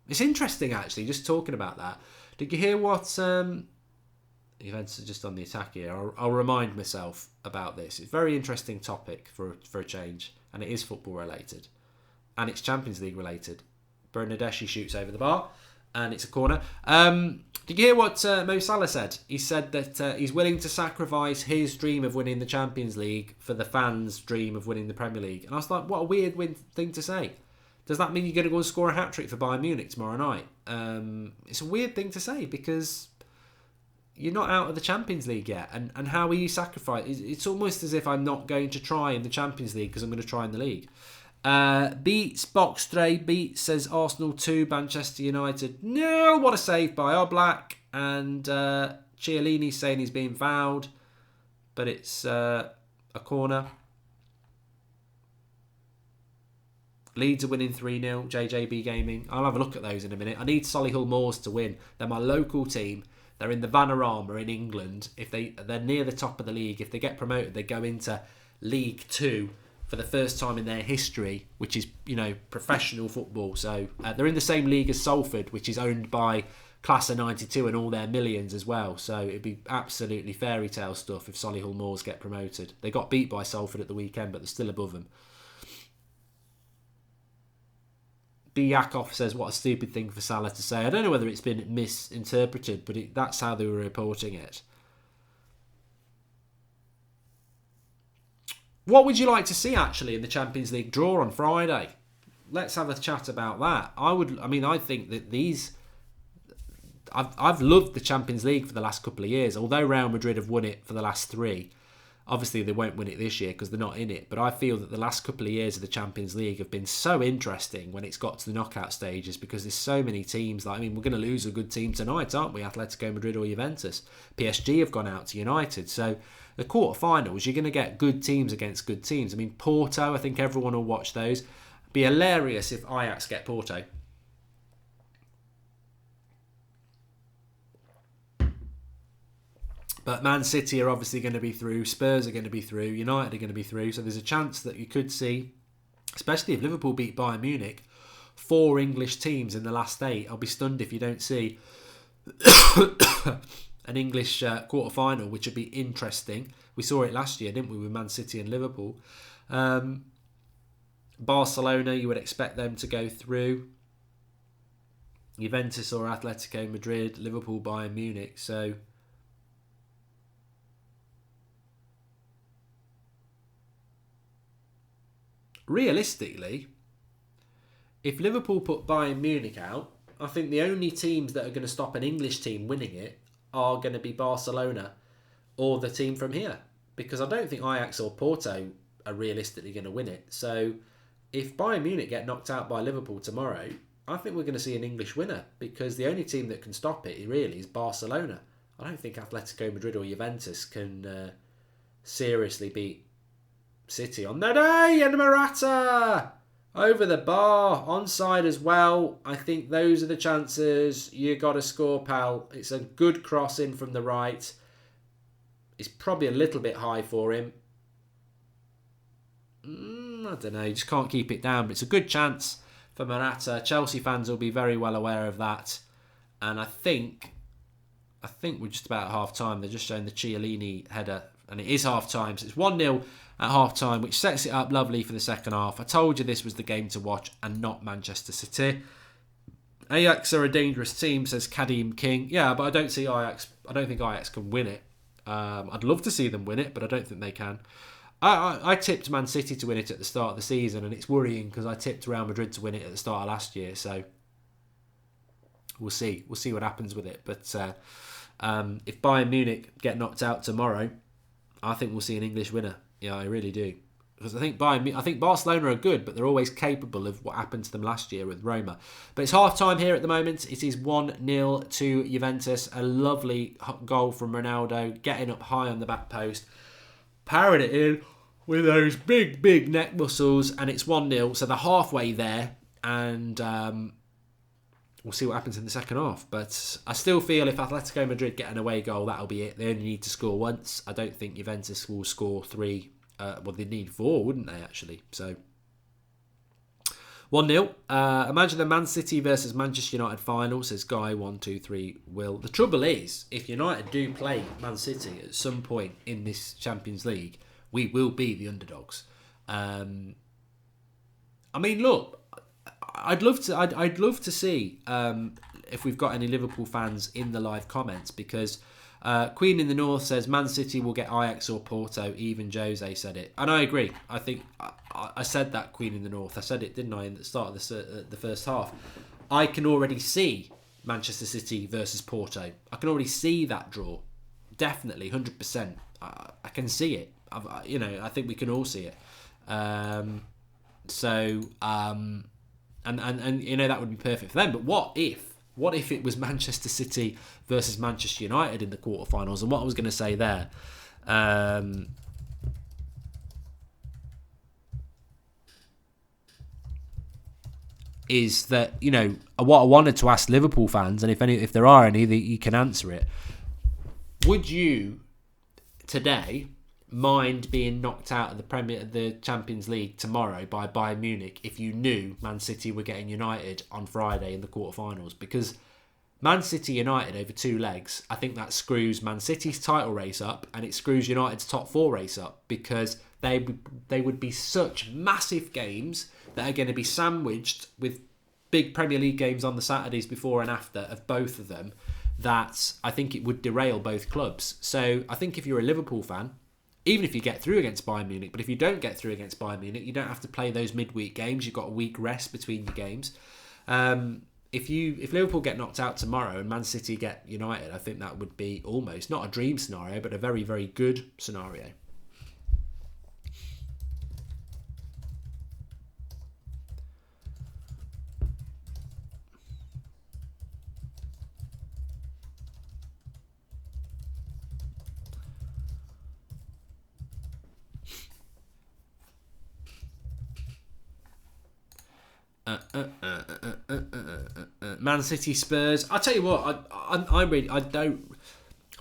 it's interesting actually, just talking about that. Did you hear what... Juventus are just on the attack here. I'll remind myself about this. It's a very interesting topic for a change. And it is football related. And it's Champions League related. Bernadeschi shoots over the bar. And it's a corner. Did you hear what Mo Salah said? He said that he's willing to sacrifice his dream of winning the Champions League for the fans' dream of winning the Premier League. And I was like, what a weird thing to say. Does that mean you're going to go and score a hat-trick for Bayern Munich tomorrow night? It's a weird thing to say because you're not out of the Champions League yet. And how are you sacrificing? It's almost as if I'm not going to try in the Champions League because I'm going to try in the league. Beats Box Stray Beat says Arsenal 2, Manchester United. No, what a save by Oblak. And Chiellini saying he's being fouled. But it's a corner. Leeds are winning 3-0. JJB Gaming. I'll have a look at those in a minute. I need Solihull Moors to win. They're my local team. They're in the Vanarama in England. If they're near the top of the league, if they get promoted, they go into League Two for the first time in their history, which is, professional football. So they're in the same league as Salford, which is owned by Class of 92 and all their millions as well. So it'd be absolutely fairy tale stuff if Solihull Moors get promoted. They got beat by Salford at the weekend, but they're still above them. B. Yakov says, what a stupid thing for Salah to say. I don't know whether it's been misinterpreted, but that's how they were reporting it. What would you like to see, actually, in the Champions League draw on Friday? Let's have a chat about that. I think that these... I've loved the Champions League for the last couple of years. Although Real Madrid have won it for the last 3, obviously they won't win it this year because they're not in it. But I feel that the last couple of years of the Champions League have been so interesting when it's got to the knockout stages, because there's so many teams. We're going to lose a good team tonight, aren't we? Atletico Madrid or Juventus. PSG have gone out to United. So the quarterfinals, you're going to get good teams against good teams. Porto, I think everyone will watch those. It'd be hilarious if Ajax get Porto. But Man City are obviously going to be through. Spurs are going to be through. United are going to be through. So there's a chance that you could see, especially if Liverpool beat Bayern Munich, 4 English teams in the last 8. I'll be stunned if you don't see an English quarter-final, which would be interesting. We saw it last year, didn't we, with Man City and Liverpool. Barcelona, you would expect them to go through. Juventus or Atletico Madrid, Liverpool, Bayern Munich. So... realistically, if Liverpool put Bayern Munich out, I think the only teams that are going to stop an English team winning it are going to be Barcelona or the team from here. Because I don't think Ajax or Porto are realistically going to win it. So if Bayern Munich get knocked out by Liverpool tomorrow, I think we're going to see an English winner, because the only team that can stop it really is Barcelona. I don't think Atletico Madrid or Juventus can seriously beat City on the day, and Morata over the bar, onside as well. I think those are the chances. You got to score, pal. It's a good cross in from the right. It's probably a little bit high for him. I don't know. You just can't keep it down. But it's a good chance for Morata. Chelsea fans will be very well aware of that. And I think we're just about at half time. They're just showing the Chiellini header, and it is half time. So it's 1-0 at half time, which sets it up lovely for the second half. I told you this was the game to watch and not Manchester City. Ajax are a dangerous team, says Kadim King. Yeah, but I don't think Ajax can win it. I'd love to see them win it, but I don't think they can. I tipped Man City to win it at the start of the season, and it's worrying because I tipped Real Madrid to win it at the start of last year. So we'll see. We'll see what happens with it. But if Bayern Munich get knocked out tomorrow, I think we'll see an English winner. Yeah, I really do. Because I think Barcelona are good, but they're always capable of what happened to them last year with Roma. But it's half-time here at the moment. It is 1-0 to Juventus. A lovely goal from Ronaldo, getting up high on the back post, powering it in with those big, big neck muscles, and it's 1-0. So they're halfway there, and we'll see what happens in the second half. But I still feel if Atletico Madrid get an away goal, that'll be it. They only need to score once. I don't think Juventus will score 3. They'd need 4, wouldn't they, actually? So 1-0. Imagine the Man City versus Manchester United final, says Guy 1, 2, 3, Will. The trouble is, if United do play Man City at some point in this Champions League, we will be the underdogs. Look, I'd love to see if we've got any Liverpool fans in the live comments, because Queen in the North says Man City will get Ajax or Porto. Even Jose said it, and I agree. I think I said that, Queen in the North. I said it, didn't I, in the start of the first half? I can already see Manchester City versus Porto. I can already see that draw. Definitely, 100%. I can see it. I think we can all see it. And that would be perfect for them. But what if it was Manchester City versus Manchester United in the quarterfinals? And what I was going to say there, is that, you know, what I wanted to ask Liverpool fans, and if there are any, that you can answer it. Would you today mind being knocked out of the Champions League tomorrow by Bayern Munich if you knew Man City were getting United on Friday in the quarterfinals? Because Man City United over 2 legs, I think that screws Man City's title race up, and it screws United's top 4 race up, because they would be such massive games that are going to be sandwiched with big Premier League games on the Saturdays before and after of both of them, that I think it would derail both clubs. So I think if you're a Liverpool fan, even if you get through against Bayern Munich, but if you don't get through against Bayern Munich, you don't have to play those midweek games. You've got a week rest between your games. If Liverpool get knocked out tomorrow and Man City get United, I think that would be almost not a dream scenario, but a very, very good scenario. Man City Spurs. I tell you what, I don't.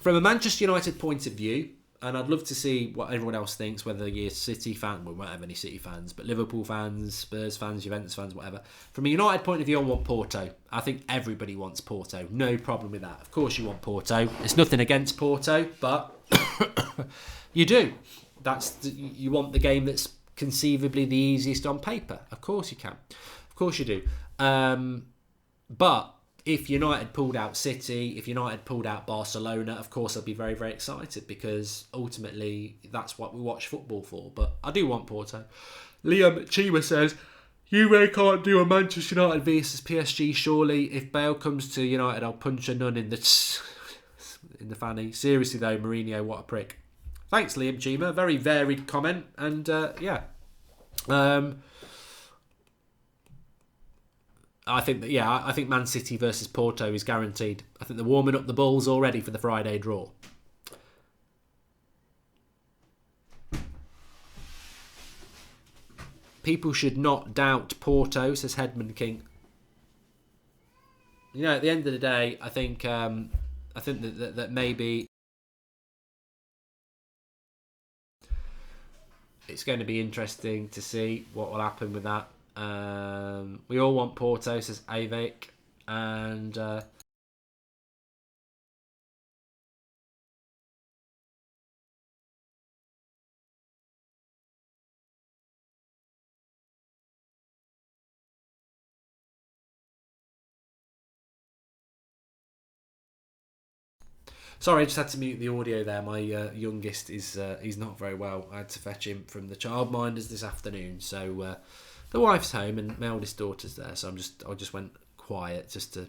From a Manchester United point of view, and I'd love to see what everyone else thinks, whether you're City fan, we won't have any City fans, but Liverpool fans, Spurs fans, Juventus fans, whatever. From a United point of view, I want Porto. I think everybody wants Porto. No problem with that. Of course you want Porto. It's nothing against Porto, but you do. You want the game that's conceivably the easiest on paper. Of course you can. Of course you do. But if United pulled out City, if United pulled out Barcelona, of course I'd be very, very excited, because ultimately that's what we watch football for. But I do want Porto. Liam Chima says, Juve can't do a Manchester United versus PSG, surely. If Bale comes to United, I'll punch a nun in the fanny. Seriously though, Mourinho, what a prick. Thanks, Liam Chima. Very varied comment. And yeah. I think Man City versus Porto is guaranteed. I think they're warming up the balls already for the Friday draw. People should not doubt Porto, says Headman King. You know, at the end of the day, I think that maybe it's going to be interesting to see what will happen with that. We all want Porto, says Avik, and sorry, I just had to mute the audio there. My youngest is he's not very well. I had to fetch him from the childminders this afternoon, so the wife's home and my eldest daughter's there, so I just went quiet just to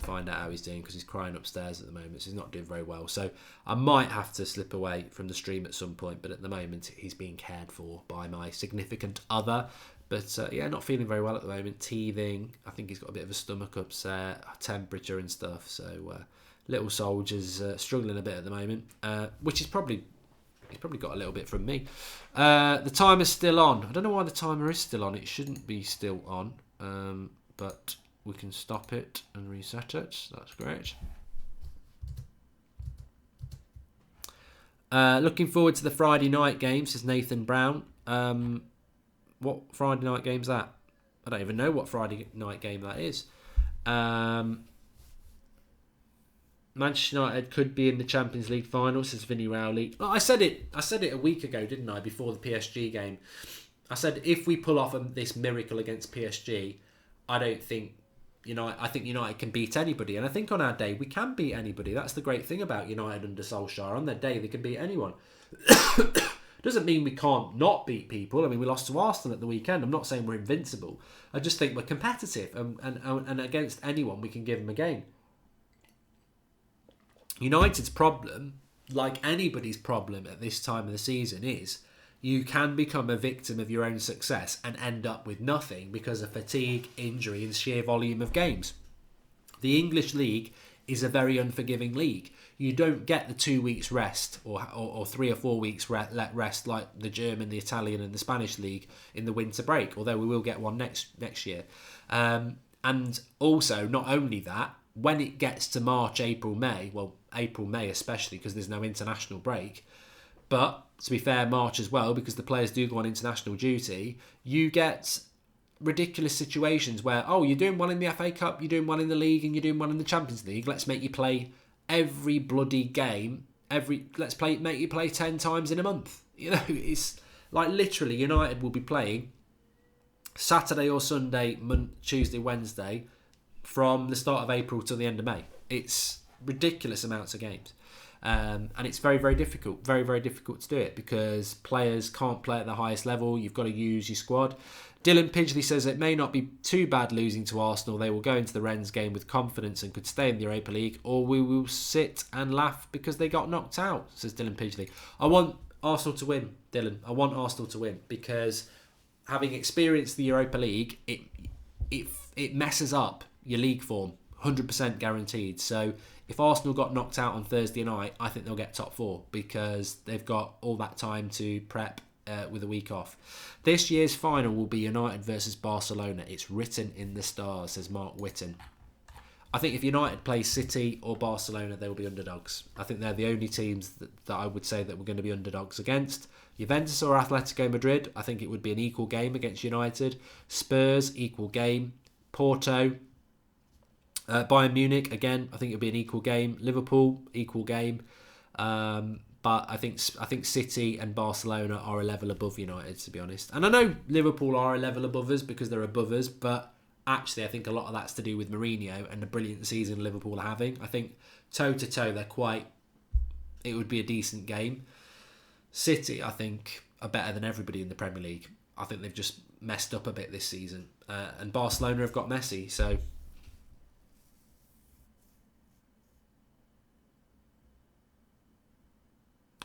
find out how he's doing, because he's crying upstairs at the moment, so he's not doing very well. So I might have to slip away from the stream at some point, but at the moment he's being cared for by my significant other. But yeah, not feeling very well at the moment, teething. I think he's got a bit of a stomach upset, temperature and stuff. So little soldier's struggling a bit at the moment, which is probably... He's probably got a little bit from me. The timer's still on. I don't know why the timer is still on. It shouldn't be still on. But we can stop it and reset it. That's great. Looking forward to the Friday night game, says Nathan Brown. What Friday night game's that? I don't even know what Friday night game that is. Manchester United could be in the Champions League final, says Vinny Rowley. Well, I said it a week ago, didn't I, before the PSG game? I said if we pull off this miracle against PSG, I think United can beat anybody. And I think on our day, we can beat anybody. That's the great thing about United under Solskjaer. On their day, they can beat anyone. Doesn't mean we can't not beat people. I mean, we lost to Arsenal at the weekend. I'm not saying we're invincible. I just think we're competitive. And against anyone, we can give them a game. United's problem, like anybody's problem at this time of the season, is you can become a victim of your own success and end up with nothing because of fatigue, injury and sheer volume of games. The English league is a very unforgiving league. you don't get the 2 weeks rest or 3 or 4 weeks rest like the German, the Italian and the Spanish league in the winter break, although we will get one next year. And also, not only that, when it gets to March, April, May, well, April, May especially because there's no international break, but to be fair, March as well, because the players do go on international duty, you get ridiculous situations where, oh, you're doing well in the FA Cup, you're doing well in the league, and you're doing well in the Champions League. Let's make you play every bloody game. Make you play 10 times in a month. You know, it's like literally United will be playing Saturday or Sunday, Tuesday, Wednesday, from the start of April till the end of May. It's ridiculous amounts of games. And it's very, very difficult. Very, very difficult to do it because players can't play at the highest level. You've got to use your squad. Dylan Pidgley says it may not be too bad losing to Arsenal. They will go into the Rennes game with confidence and could stay in the Europa League, or we will sit and laugh because they got knocked out, says Dylan Pidgley. I want Arsenal to win, Dylan. I want Arsenal to win because having experienced the Europa League, it messes up your league form, 100% guaranteed. So if Arsenal got knocked out on Thursday night, I think they'll get top 4 because they've got all that time to prep with a week off. This year's final will be United versus Barcelona. It's written in the stars, says Mark Whitten. I think if United play City or Barcelona, they will be underdogs. I think they're the only teams that I would say that we're going to be underdogs against. Juventus or Atletico Madrid, I think it would be an equal game against United. Spurs, equal game. Porto, Bayern Munich, again, I think it would be an equal game. Liverpool, equal game. But I think City and Barcelona are a level above United, to be honest. And I know Liverpool are a level above us because they're above us, but actually I think a lot of that's to do with Mourinho and the brilliant season Liverpool are having. I think toe-to-toe, it would be a decent game. City, I think, are better than everybody in the Premier League. I think they've just messed up a bit this season. And Barcelona have got Messi, so...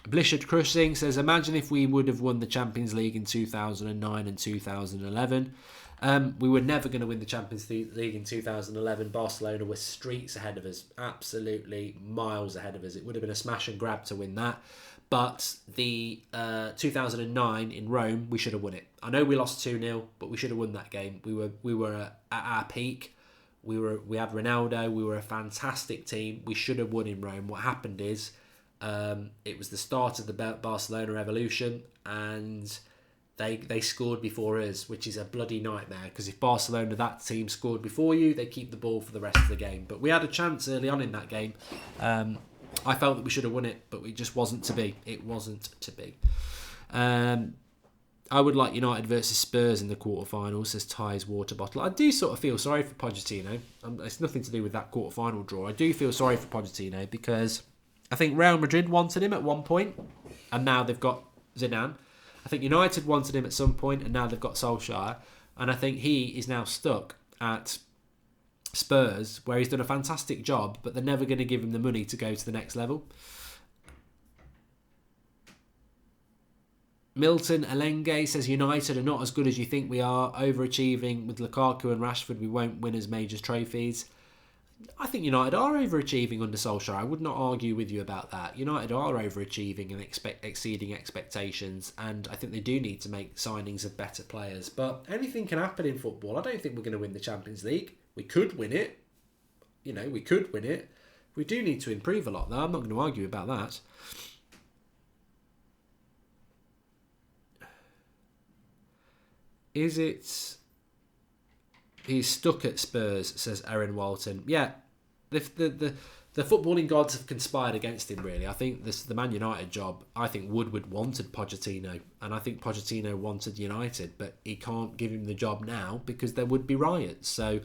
Blishard Crushing says, imagine if we would have won the Champions League in 2009 and 2011. We were never going to win the Champions League in 2011. Barcelona were streets ahead of us. Absolutely miles ahead of us. It would have been a smash and grab to win that. But the 2009 in Rome, we should have won it. I know we lost 2-0, but we should have won that game. We were at our peak. We had Ronaldo. We were a fantastic team. We should have won in Rome. What happened is... it was the start of the Barcelona evolution and they scored before us, which is a bloody nightmare because if Barcelona, that team, scored before you, they keep the ball for the rest of the game. But we had a chance early on in that game. I felt that we should have won it, but it just wasn't to be. It wasn't to be. I would like United versus Spurs in the quarterfinals, says Ty's water bottle. I do sort of feel sorry for Pochettino. It's nothing to do with that quarterfinal draw. I do feel sorry for Pochettino because... I think Real Madrid wanted him at one point, and now they've got Zidane. I think United wanted him at some point, and now they've got Solskjaer. And I think he is now stuck at Spurs, where he's done a fantastic job, but they're never going to give him the money to go to the next level. Milton Alenge says United are not as good as you think we are. Overachieving with Lukaku and Rashford, we won't win as major trophies. I think United are overachieving under Solskjaer. I would not argue with you about that. United are overachieving and exceeding expectations, and I think they do need to make signings of better players. But anything can happen in football. I don't think we're going to win the Champions League. We could win it. We could win it. We do need to improve a lot, though. I'm not going to argue about that. Is it... He's stuck at Spurs, says Aaron Walton. Yeah, the footballing gods have conspired against him, really. I think the Man United job, I think Woodward wanted Pochettino, and I think Pochettino wanted United, but he can't give him the job now because there would be riots. So,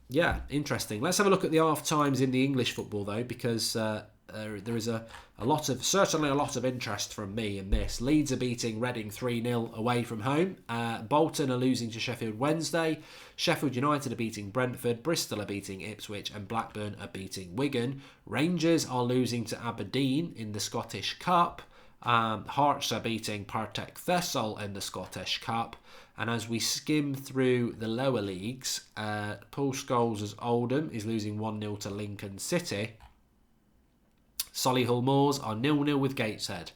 yeah, interesting. Let's have a look at the half times in the English football, though, because there is certainly a lot of interest from me in this. Leeds are beating Reading 3-0 away from home. Bolton are losing to Sheffield Wednesday. Sheffield United are beating Brentford. Bristol are beating Ipswich, and Blackburn are beating Wigan. Rangers are losing to Aberdeen in the Scottish Cup. Hearts are beating Partick Thistle in the Scottish Cup. And as we skim through the lower leagues, Paul Scholes' Oldham is losing 1-0 to Lincoln City. Solihull Moors are 0-0 with Gateshead.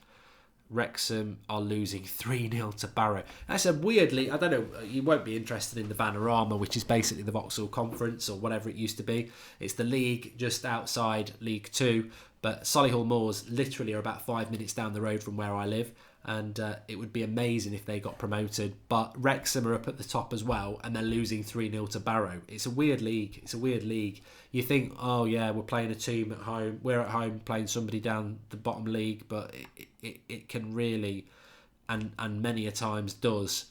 Wrexham are losing 3-0 to Barrow. I said, weirdly, I don't know, you won't be interested in the Vanarama, which is basically the Vauxhall Conference or whatever it used to be. It's the league just outside League 2, but Solihull Moors literally are about 5 minutes down the road from where I live, and it would be amazing if they got promoted. But Wrexham are up at the top as well, and they're losing 3-0 to Barrow. It's a weird league. You think, oh yeah, we're playing a team at home. We're at home playing somebody down the bottom league, but it can really, and many a times does,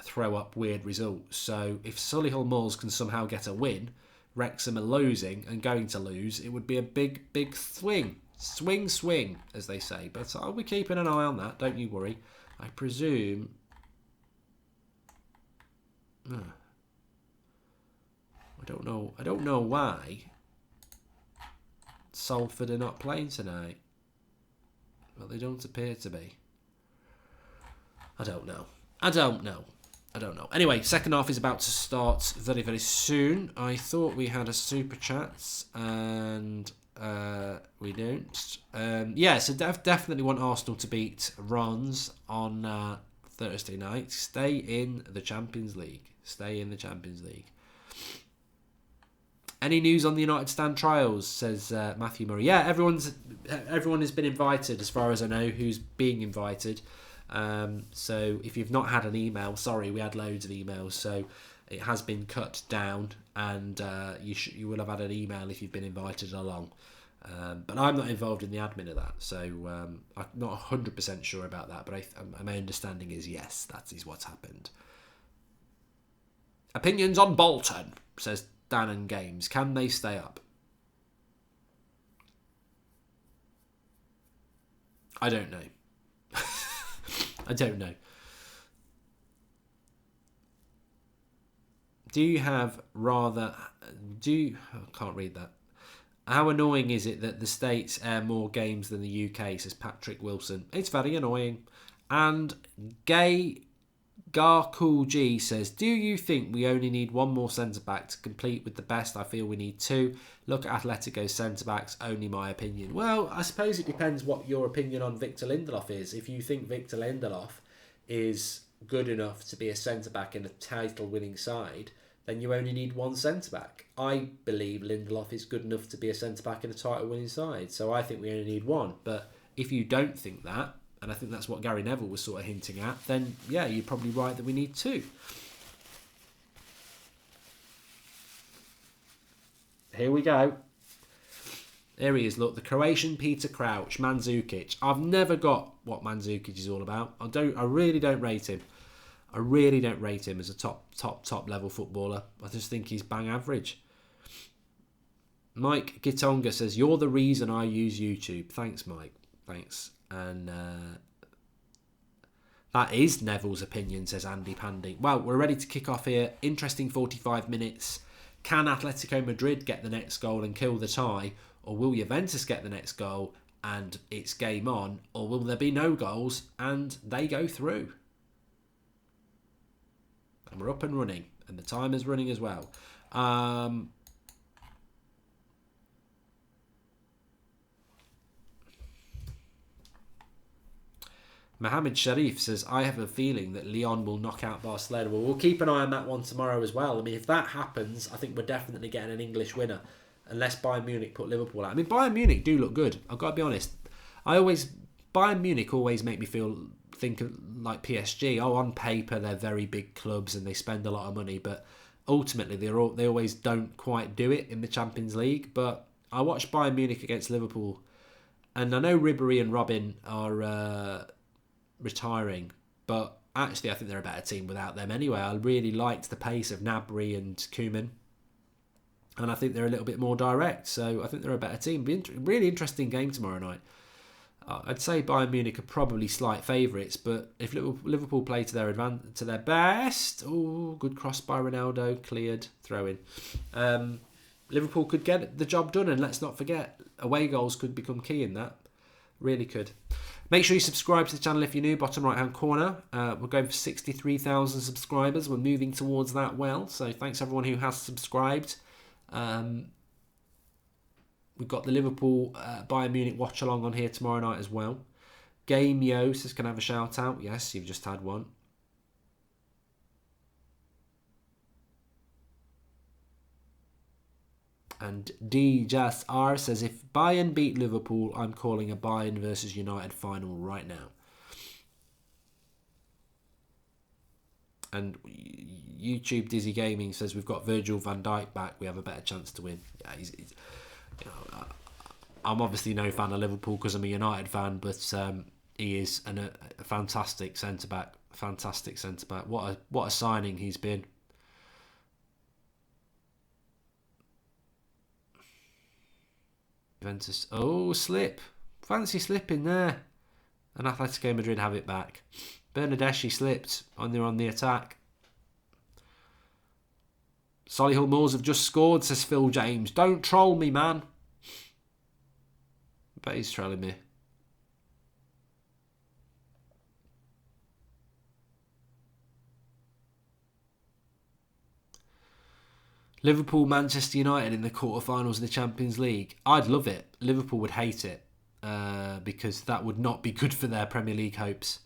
throw up weird results. So if Solihull Moors can somehow get a win, Wrexham are losing and going to lose, it would be a big swing. Swing, as they say. But I'll be keeping an eye on that, don't you worry. I presume... I don't know why Salford are not playing tonight. Well, they don't appear to be. I don't know. Anyway, second half is about to start very, very soon. I thought we had a super chat, and we don't. So definitely want Arsenal to beat Rons on Thursday night. Stay in the Champions League. Any news on the United Stand trials, says Matthew Murray. Yeah, everyone has been invited, as far as I know, who's being invited. So if you've not had an email, sorry, we had loads of emails, so it has been cut down, and you will have had an email if you've been invited along. But I'm not involved in the admin of that, so I'm not 100% sure about that, but my understanding is yes, that is what's happened. Opinions on Bolton, says Dan and Games. Can they stay up? I don't know. I don't know. I can't read that. How annoying is it that the States air more games than the UK, says Patrick Wilson. It's very annoying. And Gay Garcool G says, do you think we only need one more centre-back to complete with the best? I feel we need two. Look at Atletico's centre-backs, only my opinion. Well, I suppose it depends what your opinion on Victor Lindelof is. If you think Victor Lindelof is good enough to be a centre-back in a title-winning side, then you only need one centre-back. I believe Lindelof is good enough to be a centre-back in a title-winning side, so I think we only need one. But if you don't think that, and I think that's what Gary Neville was sort of hinting at, then yeah, you're probably right that we need two. Here we go. There he is, look, the Croatian Peter Crouch, Mandzukic. I've never got what Mandzukic is all about. I really don't rate him. I really don't rate him as a top level footballer. I just think he's bang average. Mike Gitonga says, you're the reason I use YouTube. Thanks, Mike. Thanks. And that is Neville's opinion, says Andy Pandy. Well, we're ready to kick off here. Interesting 45 minutes. Can Atletico Madrid get the next goal and kill the tie? Or will Juventus get the next goal and it's game on? Or will there be no goals and they go through? And we're up and running. And the time is running as well. Mohamed Sharif says, I have a feeling that Lyon will knock out Barcelona. Well, we'll keep an eye on that one tomorrow as well. I mean, if that happens, I think we're definitely getting an English winner. Unless Bayern Munich put Liverpool out. I mean, Bayern Munich do look good. I've got to be honest. Bayern Munich always make me think like PSG. Oh, on paper, they're very big clubs and they spend a lot of money. But ultimately, they always don't quite do it in the Champions League. But I watched Bayern Munich against Liverpool. And I know Ribéry and Robin are... retiring, but actually I think they're a better team without them anyway. I really liked the pace of Gnabry and Koeman, and I think they're a little bit more direct, so I think they're a better team. Really interesting game tomorrow night. I'd say Bayern Munich are probably slight favourites, but if Liverpool play to their best, oh, good cross by Ronaldo, cleared, throw in. Liverpool could get the job done, and let's not forget, away goals could become key in that. Really could. Make sure you subscribe to the channel if you're new, bottom right hand corner. We're going for 63,000 subscribers. We're moving towards that well. So thanks everyone who has subscribed. We've got the Liverpool Bayern Munich watch along on here tomorrow night as well. Game Yo says, can I have a shout out? Yes, you've just had one. And D Just R says, if Bayern beat Liverpool, I'm calling a Bayern versus United final right now. And YouTube Dizzy Gaming says, we've got Virgil van Dijk back. We have a better chance to win. Yeah, I'm obviously no fan of Liverpool because I'm a United fan, but he is a fantastic centre-back. Fantastic centre-back. What a signing he's been. Juventus. Oh, slip. Fancy slipping there. And Atletico Madrid have it back. Bernadeschi slipped on the attack. Solihull Moors have just scored, says Phil James. Don't troll me, man. I bet he's trolling me. Liverpool, Manchester United in the quarterfinals of the Champions League. I'd love it. Liverpool would hate it because that would not be good for their Premier League hopes.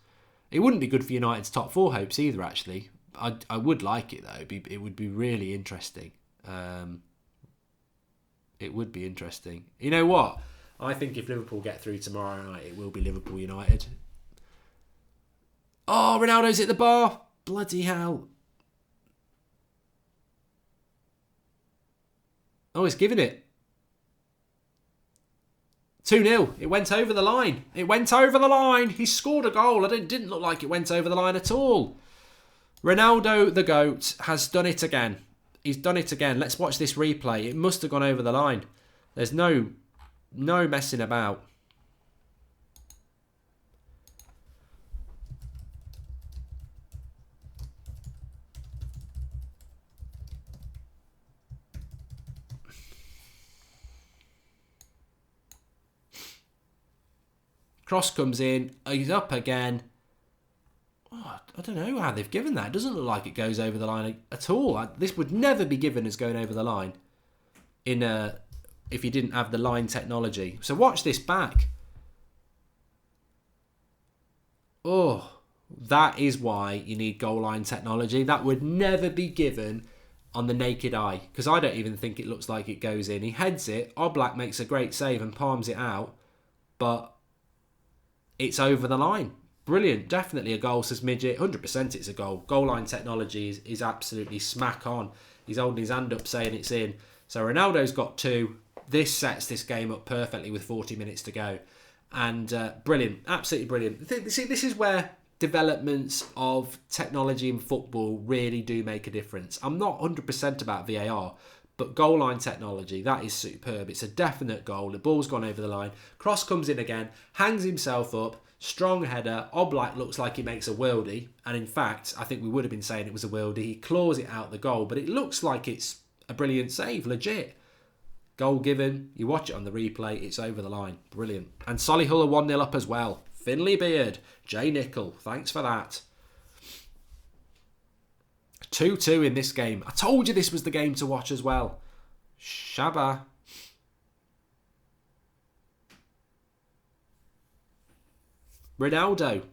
It wouldn't be good for United's top four hopes either, actually. I would like it, though. It would be really interesting. It would be interesting. You know what? I think if Liverpool get through tomorrow night, it will be Liverpool United. Oh, Ronaldo's at the bar. Bloody hell. Oh, he's giving it. 2-0. It went over the line. It went over the line. He scored a goal. It didn't look like it went over the line at all. Ronaldo, the GOAT, has done it again. He's done it again. Let's watch this replay. It must have gone over the line. There's no messing about. Cross comes in. He's up again. Oh, I don't know how they've given that. It doesn't look like it goes over the line at all. This would never be given as going over the line if you didn't have the line technology. So watch this back. Oh, that is why you need goal line technology. That would never be given on the naked eye because I don't even think it looks like it goes in. He heads it. Oblak makes a great save and palms it out, but it's over the line. Brilliant. Definitely a goal, says Midget. 100% it's a goal. Goal line technology is absolutely smack on. He's holding his hand up saying it's in. So Ronaldo's got 2. This sets this game up perfectly with 40 minutes to go. And brilliant. Absolutely brilliant. See, this is where developments of technology in football really do make a difference. I'm not 100% about VAR, but goal line technology, that is superb. It's a definite goal. The ball's gone over the line. Cross comes in again, hangs himself up, strong header. Oblak looks like he makes a worldie. And in fact, I think we would have been saying it was a worldie. He claws it out the goal, but it looks like it's a brilliant save, legit. Goal given. You watch it on the replay, it's over the line. Brilliant. And Solihull are 1-0 up as well. Finley Beard, Jay Nicol, thanks for that. 2-2 in this game. I told you this was the game to watch as well. Shabba. Ronaldo.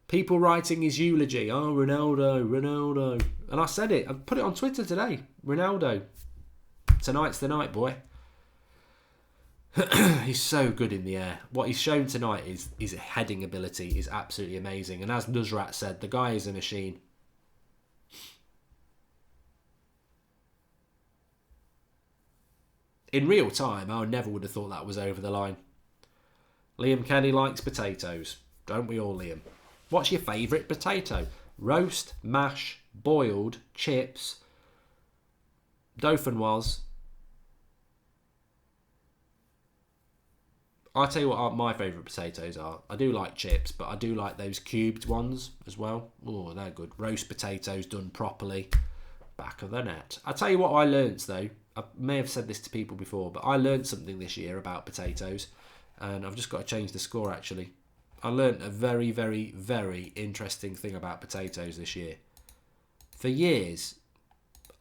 People writing his eulogy. Oh, Ronaldo. And I said it. I put it on Twitter today. Ronaldo. Tonight's the night, boy. He's so good in the air. What he's shown tonight is his heading ability is absolutely amazing. And as Nusrat said, the guy is a machine. In real time, I never would have thought that was over the line. Liam Kelly likes potatoes. Don't we all, Liam? What's your favourite potato? Roast, mash, boiled, chips, dauphinoise. I'll tell you what my favourite potatoes are. I do like chips, but I do like those cubed ones as well. Oh, they're good. Roast potatoes done properly. Back of the net. I'll tell you what I learnt though. I may have said this to people before, but I learnt something this year about potatoes. And I've just got to change the score actually. I learnt a very, very, very interesting thing about potatoes this year. For years,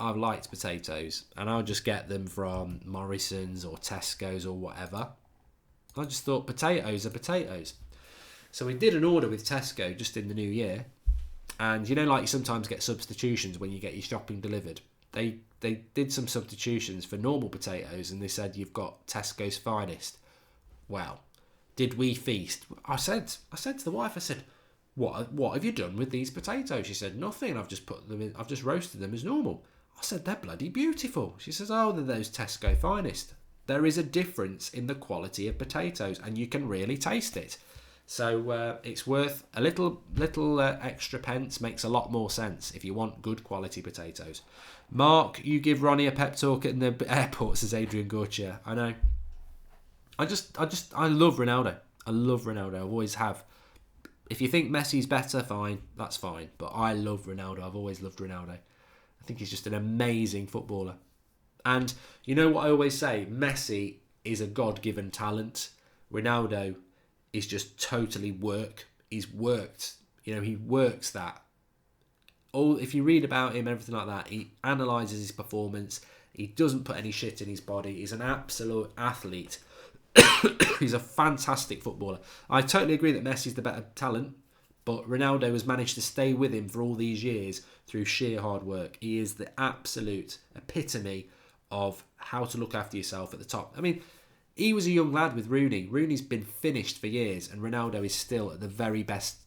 I've liked potatoes, and I'll just get them from Morrison's or Tesco's or whatever. I just thought potatoes are potatoes. So we did an order with Tesco just in the new year, and you know, like you sometimes get substitutions when you get your shopping delivered. They did some substitutions for normal potatoes, and they said you've got Tesco's finest. Well, did we feast? I said to the wife, I said, what have you done with these potatoes? She said, nothing. I've just put them in. I've just roasted them as normal. I said, they're bloody beautiful. She says, oh, they're those Tesco finest. There is a difference in the quality of potatoes, and you can really taste it. So it's worth a little extra pence. Makes a lot more sense if you want good quality potatoes. Mark, you give Ronnie a pep talk at the airport, says Adrian Gauthier. I know. I love Ronaldo. I love Ronaldo. I always have. If you think Messi's better, fine. That's fine. But I love Ronaldo. I've always loved Ronaldo. I think he's just an amazing footballer. And you know what I always say? Messi is a God-given talent. Ronaldo is just totally work. He's worked. You know, he works that. If you read about him, everything like that, he analyses his performance. He doesn't put any shit in his body. He's an absolute athlete. He's a fantastic footballer. I totally agree that Messi's the better talent, but Ronaldo has managed to stay with him for all these years through sheer hard work. He is the absolute epitome of how to look after yourself at the top. I mean, he was a young lad with Rooney. Rooney's been finished for years, and Ronaldo is still at the very best,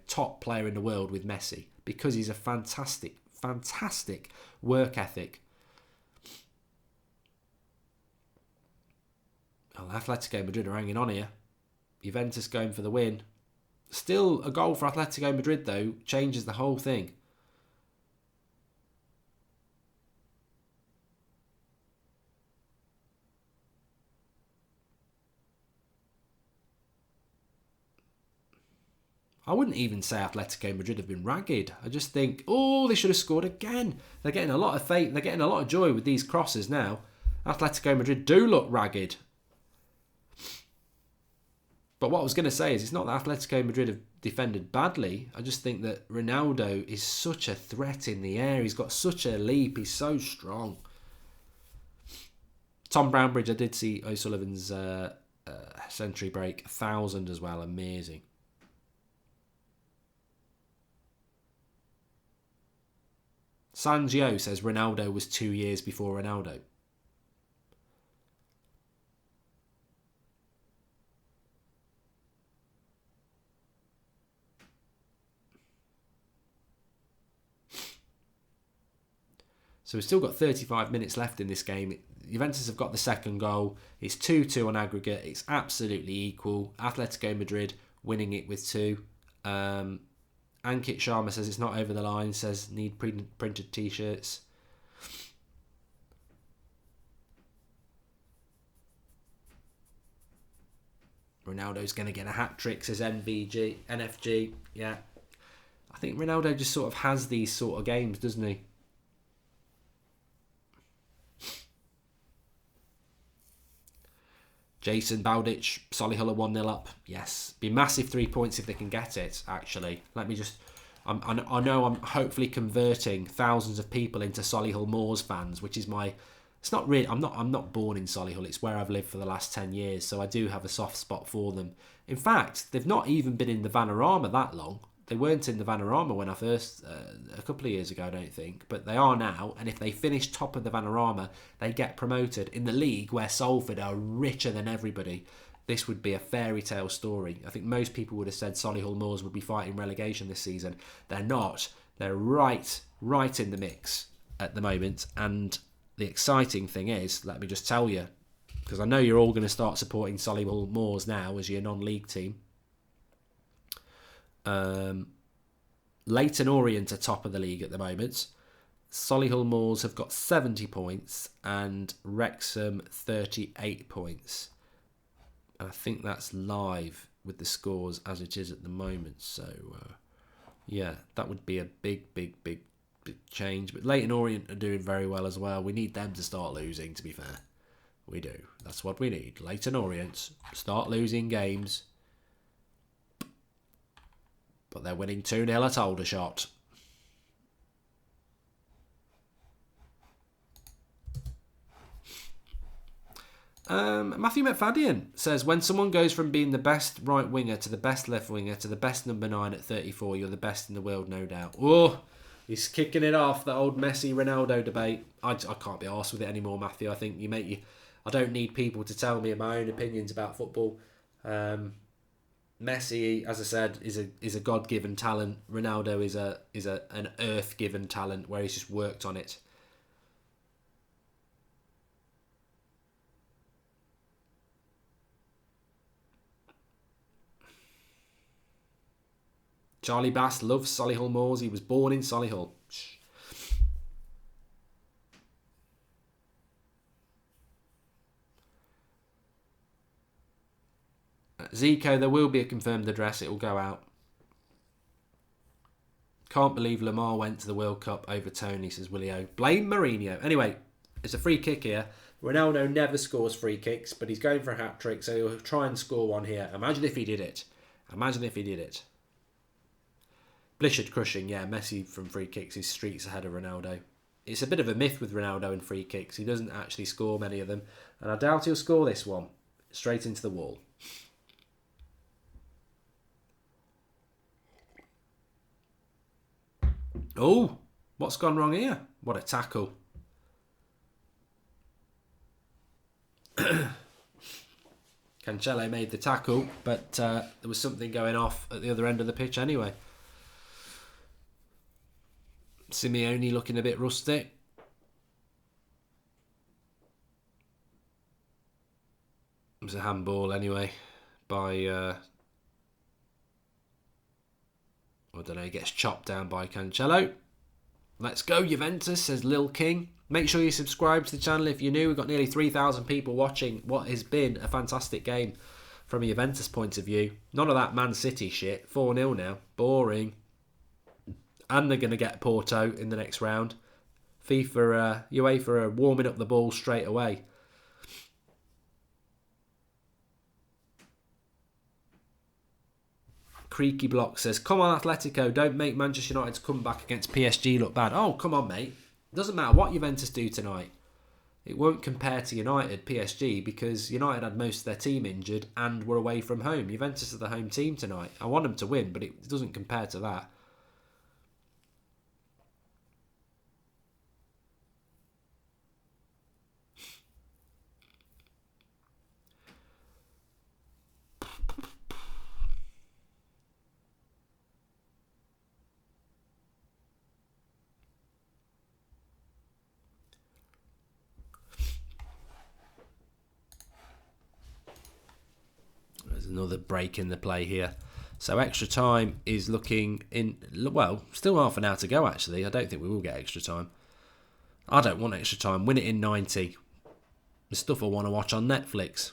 top player in the world with Messi, because he's a fantastic work ethic. Well, Atletico Madrid are hanging on here. Juventus going for the win. Still a goal for Atletico Madrid, though, changes the whole thing. I wouldn't even say Atletico Madrid have been ragged. I just think, they should have scored again. They're getting a lot of faith. They're getting a lot of joy with these crosses now. Atletico Madrid do look ragged. But what I was going to say is, it's not that Atletico Madrid have defended badly. I just think that Ronaldo is such a threat in the air. He's got such a leap. He's so strong. Tom Brownbridge, I did see O'Sullivan's century break. 1,000 as well. Amazing. Sanjio says Ronaldo was 2 years before Ronaldo. So we've still got 35 minutes left in this game. Juventus have got the second goal. It's 2-2 on aggregate. It's absolutely equal. Atletico Madrid winning it with 2. Ankit Sharma says it's not over the line. Says need printed t-shirts. Ronaldo's going to get a hat-trick, says NFG. Yeah. I think Ronaldo just sort of has these sort of games, doesn't he? Jason Bowditch, Solihull are 1-0 up. Yes. Be massive 3 points if they can get it, actually. Let me just... I know I'm hopefully converting thousands of people into Solihull Moors fans, which is my... It's not really... I'm not born in Solihull. It's where I've lived for the last 10 years, so I do have a soft spot for them. In fact, they've not even been in the Vanarama that long. They weren't in the Vanarama when I first... a couple of years ago, I don't think. But they are now, and if they finish top of the Vanarama, they get promoted. In the league, where Salford are richer than everybody, this would be a fairy tale story. I think most people would have said Solihull Moors would be fighting relegation this season. They're not. They're right in the mix at the moment. And the exciting thing is, let me just tell you, because I know you're all going to start supporting Solihull Moors now as your non-league team. Leyton Orient are top of the league at the moment. Solihull Moors have got 70 points and Wrexham 38 points. And I think that's live with the scores as it is at the moment. So, yeah, that would be a big change. But Leyton Orient are doing very well as well. We need them to start losing, to be fair. We do. That's what we need. Leyton Orient start losing games. But they're winning 2-0 at Aldershot. Matthew McFadden says, when someone goes from being the best right winger to the best left winger to the best number 9 at 34, you're the best in the world, no doubt. Oh, he's kicking it off, the old Messi-Ronaldo debate. I can't be arsed with it anymore, Matthew. I think I don't need people to tell me my own opinions about football. Messi, as I said, is a God-given talent. Ronaldo is an earth-given talent where he's just worked on it. Charlie Bass loves Solihull Moors. He was born in Solihull. Zico, there will be a confirmed address. It will go out. Can't believe Lamar went to the World Cup over Tony, says Willio. Blame Mourinho. Anyway, it's a free kick here. Ronaldo never scores free kicks, but he's going for a hat-trick, so he'll try and score one here. Imagine if he did it. Imagine if he did it. Blizzard crushing, yeah, Messi from free kicks is streets ahead of Ronaldo. It's a bit of a myth with Ronaldo and free kicks. He doesn't actually score many of them, and I doubt he'll score this one. Straight into the wall. Oh, what's gone wrong here? What a tackle. Cancelo made the tackle, but there was something going off at the other end of the pitch anyway. Simeone looking a bit rusty. It was a handball anyway by... I don't know, he gets chopped down by Cancelo. Let's go, Juventus, says Lil King. Make sure you subscribe to the channel if you're new. We've got nearly 3,000 people watching what has been a fantastic game from a Juventus point of view. None of that Man City shit. 4-0 now. Boring. And they're going to get Porto in the next round. UEFA are warming up the ball straight away. Creaky Block says, come on Atletico, don't make Manchester United's comeback against PSG look bad. Oh, come on, mate. Doesn't matter what Juventus do tonight. It won't compare to United, PSG, because United had most of their team injured and were away from home. Juventus are the home team tonight. I want them to win, but it doesn't compare to that. Another break in the play here. So extra time is looking in... Well, still half an hour to go, actually. I don't think we will get extra time. I don't want extra time. Win it in 90. The stuff I want to watch on Netflix.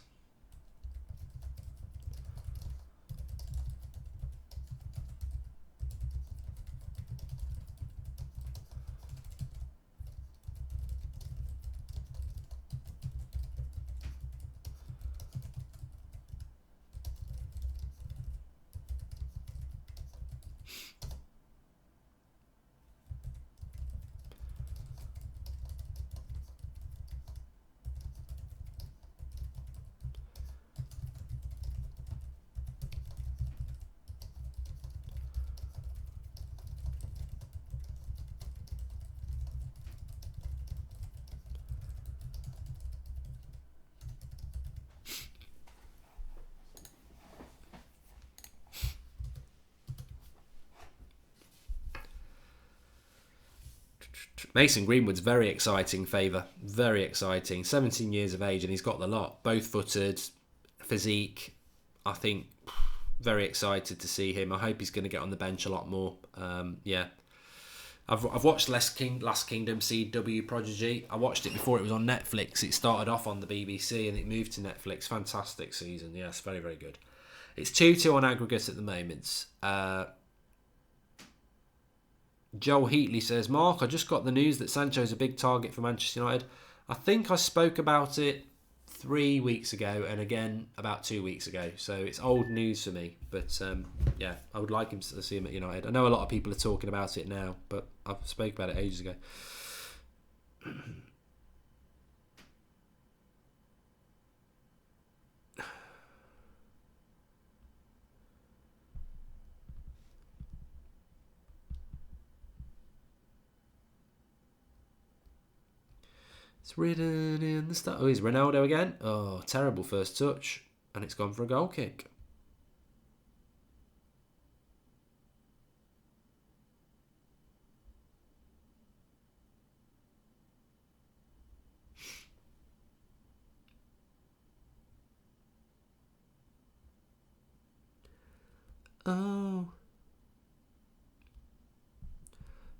Mason Greenwood's very exciting favour. Very exciting. 17 years of age and he's got the lot. Both footed, physique. I think very excited to see him. I hope he's going to get on the bench a lot more. Yeah. I've watched Last Kingdom CW Prodigy. I watched it before it was on Netflix. It started off on the BBC and it moved to Netflix. Fantastic season. Yes, very, very good. It's 2-2 on aggregate at the moment. Joel Heatley says, Mark, I just got the news that Sancho's a big target for Manchester United. I think I spoke about it 3 weeks ago and again about 2 weeks ago. So it's old news for me. But yeah, I would like him to see him at United. I know a lot of people are talking about it now, but I spoke about it ages ago. It's written in the stars. Oh, he's Ronaldo again. Oh, terrible first touch. And it's gone for a goal kick. Oh.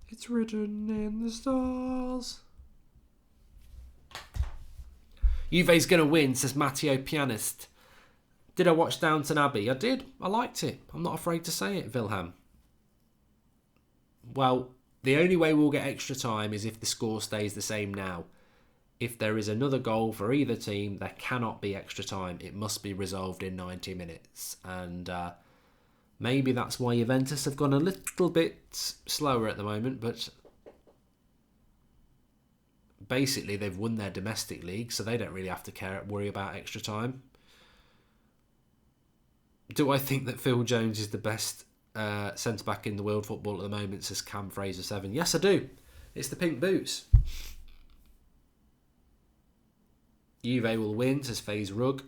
It's written in the stars. Juve's going to win, says Matteo Pianist. Did I watch Downton Abbey? I did. I liked it. I'm not afraid to say it, Wilhelm. Well, the only way we'll get extra time is if the score stays the same now. If there is another goal for either team, there cannot be extra time. It must be resolved in 90 minutes. And maybe that's why Juventus have gone a little bit slower at the moment, but basically they've won their domestic league, so they don't really have to worry about extra time. Do I think that Phil Jones is the best centre-back in the world football at the moment, says Cam Fraser 7? Yes, I do. It's the pink boots. Juve will win, says FaZe Rug.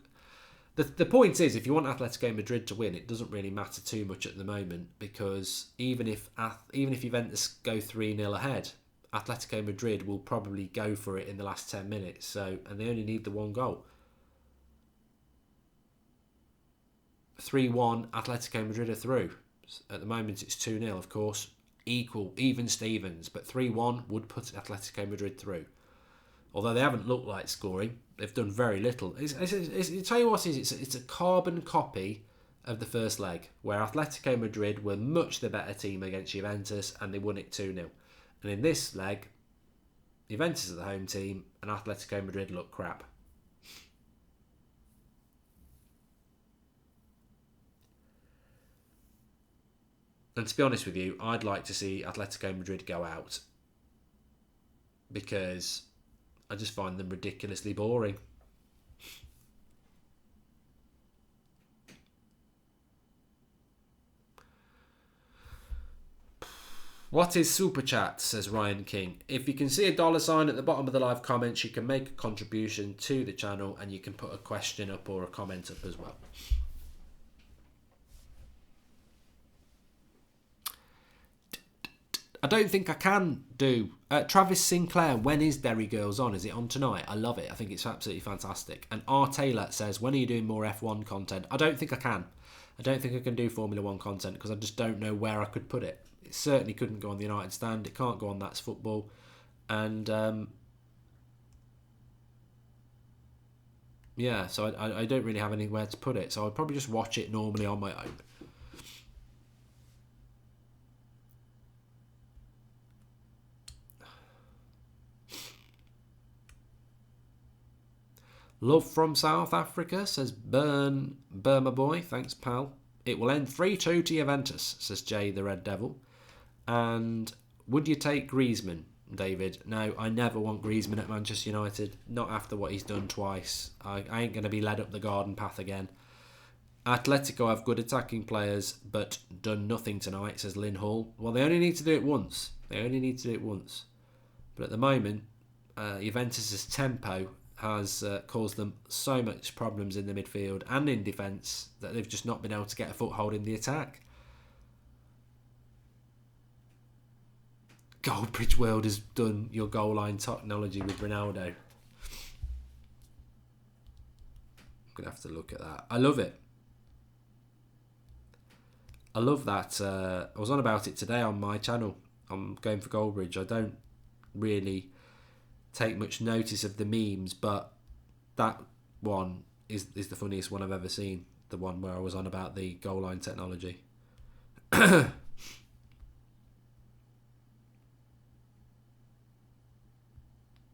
The point is, if you want Atletico Madrid to win, it doesn't really matter too much at the moment, because even if Juventus go 3-0 ahead, Atletico Madrid will probably go for it in the last 10 minutes. And they only need the one goal. 3-1, Atletico Madrid are through. At the moment, it's 2-0, of course. Even Stevens, but 3-1 would put Atletico Madrid through. Although they haven't looked like scoring, they've done very little. I'll tell you what it is, it's a carbon copy of the first leg, where Atletico Madrid were much the better team against Juventus, and they won it 2-0. And in this leg, Juventus are the home team, and Atletico Madrid look crap. And to be honest with you, I'd like to see Atletico Madrid go out, because I just find them ridiculously boring. What is Super Chat, says Ryan King. If you can see a $sign at the bottom of the live comments, you can make a contribution to the channel, and you can put a question up or a comment up as well. I don't think I can do. Travis Sinclair, when is Derry Girls on? Is it on tonight? I love it. I think it's absolutely fantastic. And R. Taylor says, when are you doing more F1 content? I don't think I can. I don't think I can do Formula 1 content, because I just don't know where I could put it. It certainly couldn't go on the United Stand. It can't go on That's Football. And yeah, so I don't really have anywhere to put it. So I'd probably just watch it normally on my own. Love from South Africa, says Burma Boy. Thanks, pal. It will end 3-2 to Juventus, says Jay the Red Devil. And would you take Griezmann, David? No, I never want Griezmann at Manchester United. Not after what he's done twice. I ain't going to be led up the garden path again. Atletico have good attacking players, but done nothing tonight, says Lynn Hall. Well, they only need to do it once. But at the moment, Juventus' tempo has caused them so much problems in the midfield and in defence that they've just not been able to get a foothold in the attack. Goldbridge World has done your goal line technology with Ronaldo. I'm going to have to look at that. I love it. I love that. I was on about it today on my channel. I'm going for Goldbridge. I don't really take much notice of the memes, but that one is the funniest one I've ever seen. The one where I was on about the goal line technology.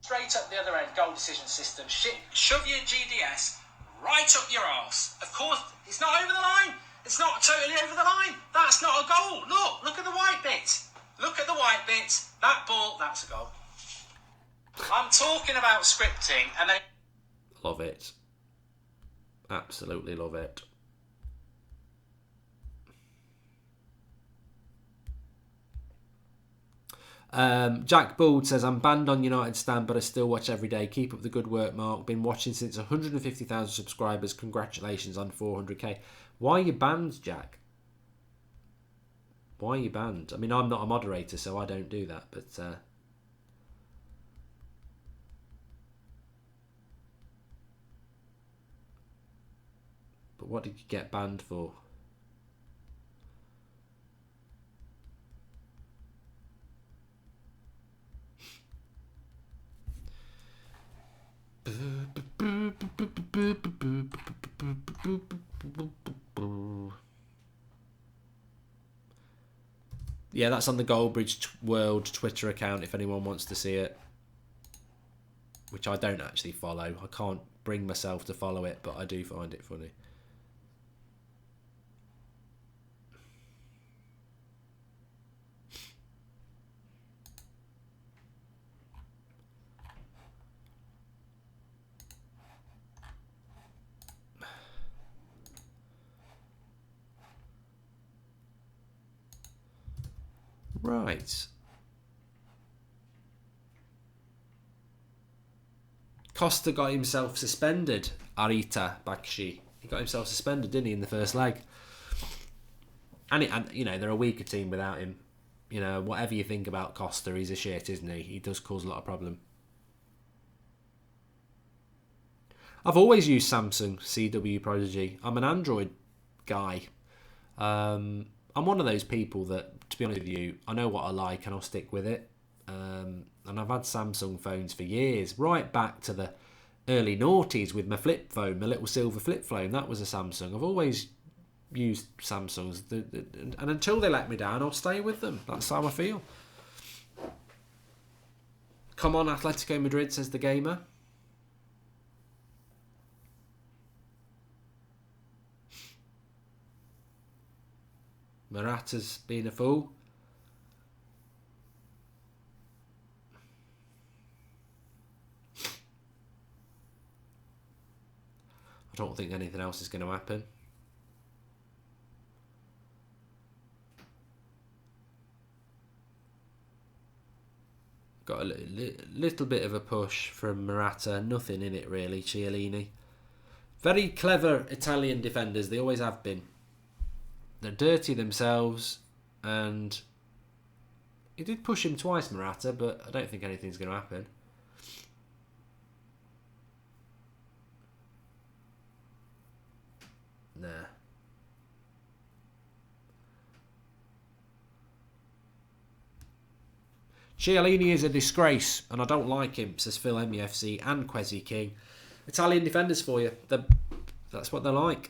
Straight up the other end, goal decision system. Shove your GDS right up your arse. Of course, it's not over the line. It's not totally over the line. That's not a goal. Look at the white bit. Look at the white bit. That ball, that's a goal. I'm talking about scripting, and they... Love it. Absolutely love it. Jack Bould says, I'm banned on United Stand, but I still watch every day. Keep up the good work, Mark. Been watching since 150,000 subscribers. Congratulations on 400k. Why are you banned, Jack? Why are you banned? I mean, I'm not a moderator, so I don't do that, but... But what did you get banned for? Yeah, that's on the Goldbridge World Twitter account if anyone wants to see it. Which I don't actually follow. I can't bring myself to follow it, but I do find it funny. Right. Costa got himself suspended. Arita Bakshi. He got himself suspended, didn't he, in the first leg? And you know, they're a weaker team without him. You know, whatever you think about Costa, he's a shit, isn't he? He does cause a lot of problem. I've always used Samsung CW Prodigy. I'm an Android guy. I'm one of those people that, to be honest with you, I know what I like and I'll stick with it. And I've had Samsung phones for years, right back to the early noughties with my flip phone, my little silver flip phone. That was a Samsung. I've always used Samsungs, and until they let me down, I'll stay with them. That's how I feel. Come on, Atletico Madrid, says the gamer. Morata's been a fool. I don't think anything else is going to happen. Got a little bit of a push from Morata. Nothing in it really, Chiellini. Very clever Italian defenders. They always have been. They're dirty themselves, and he did push him twice, Morata, but I don't think anything's going to happen. Nah. Chiellini is a disgrace, and I don't like him, says Phil MEFC and Kwesi King. Italian defenders for you. That's what they're like.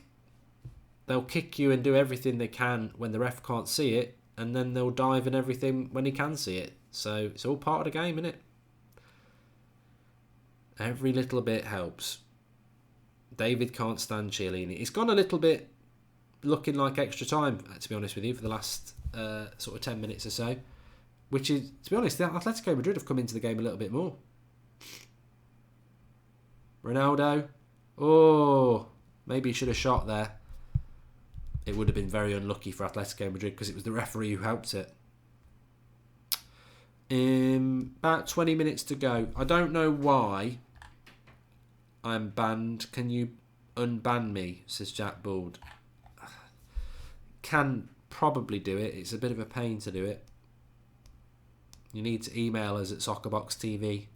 They'll kick you and do everything they can when the ref can't see it, and then they'll dive in everything when he can see it. So it's all part of the game, isn't it? Every little bit helps. David can't stand Chiellini. It's gone a little bit looking like extra time, to be honest with you, for the last sort of 10 minutes or so. Which is, to be honest, the Atletico Madrid have come into the game a little bit more. Ronaldo. Oh, maybe he should have shot there. It would have been very unlucky for Atletico Madrid because it was the referee who helped it. About 20 minutes to go. I don't know why I'm banned. Can you unban me, says Jack Bould. Can probably do it. It's a bit of a pain to do it. You need to email us at SoccerboxTV.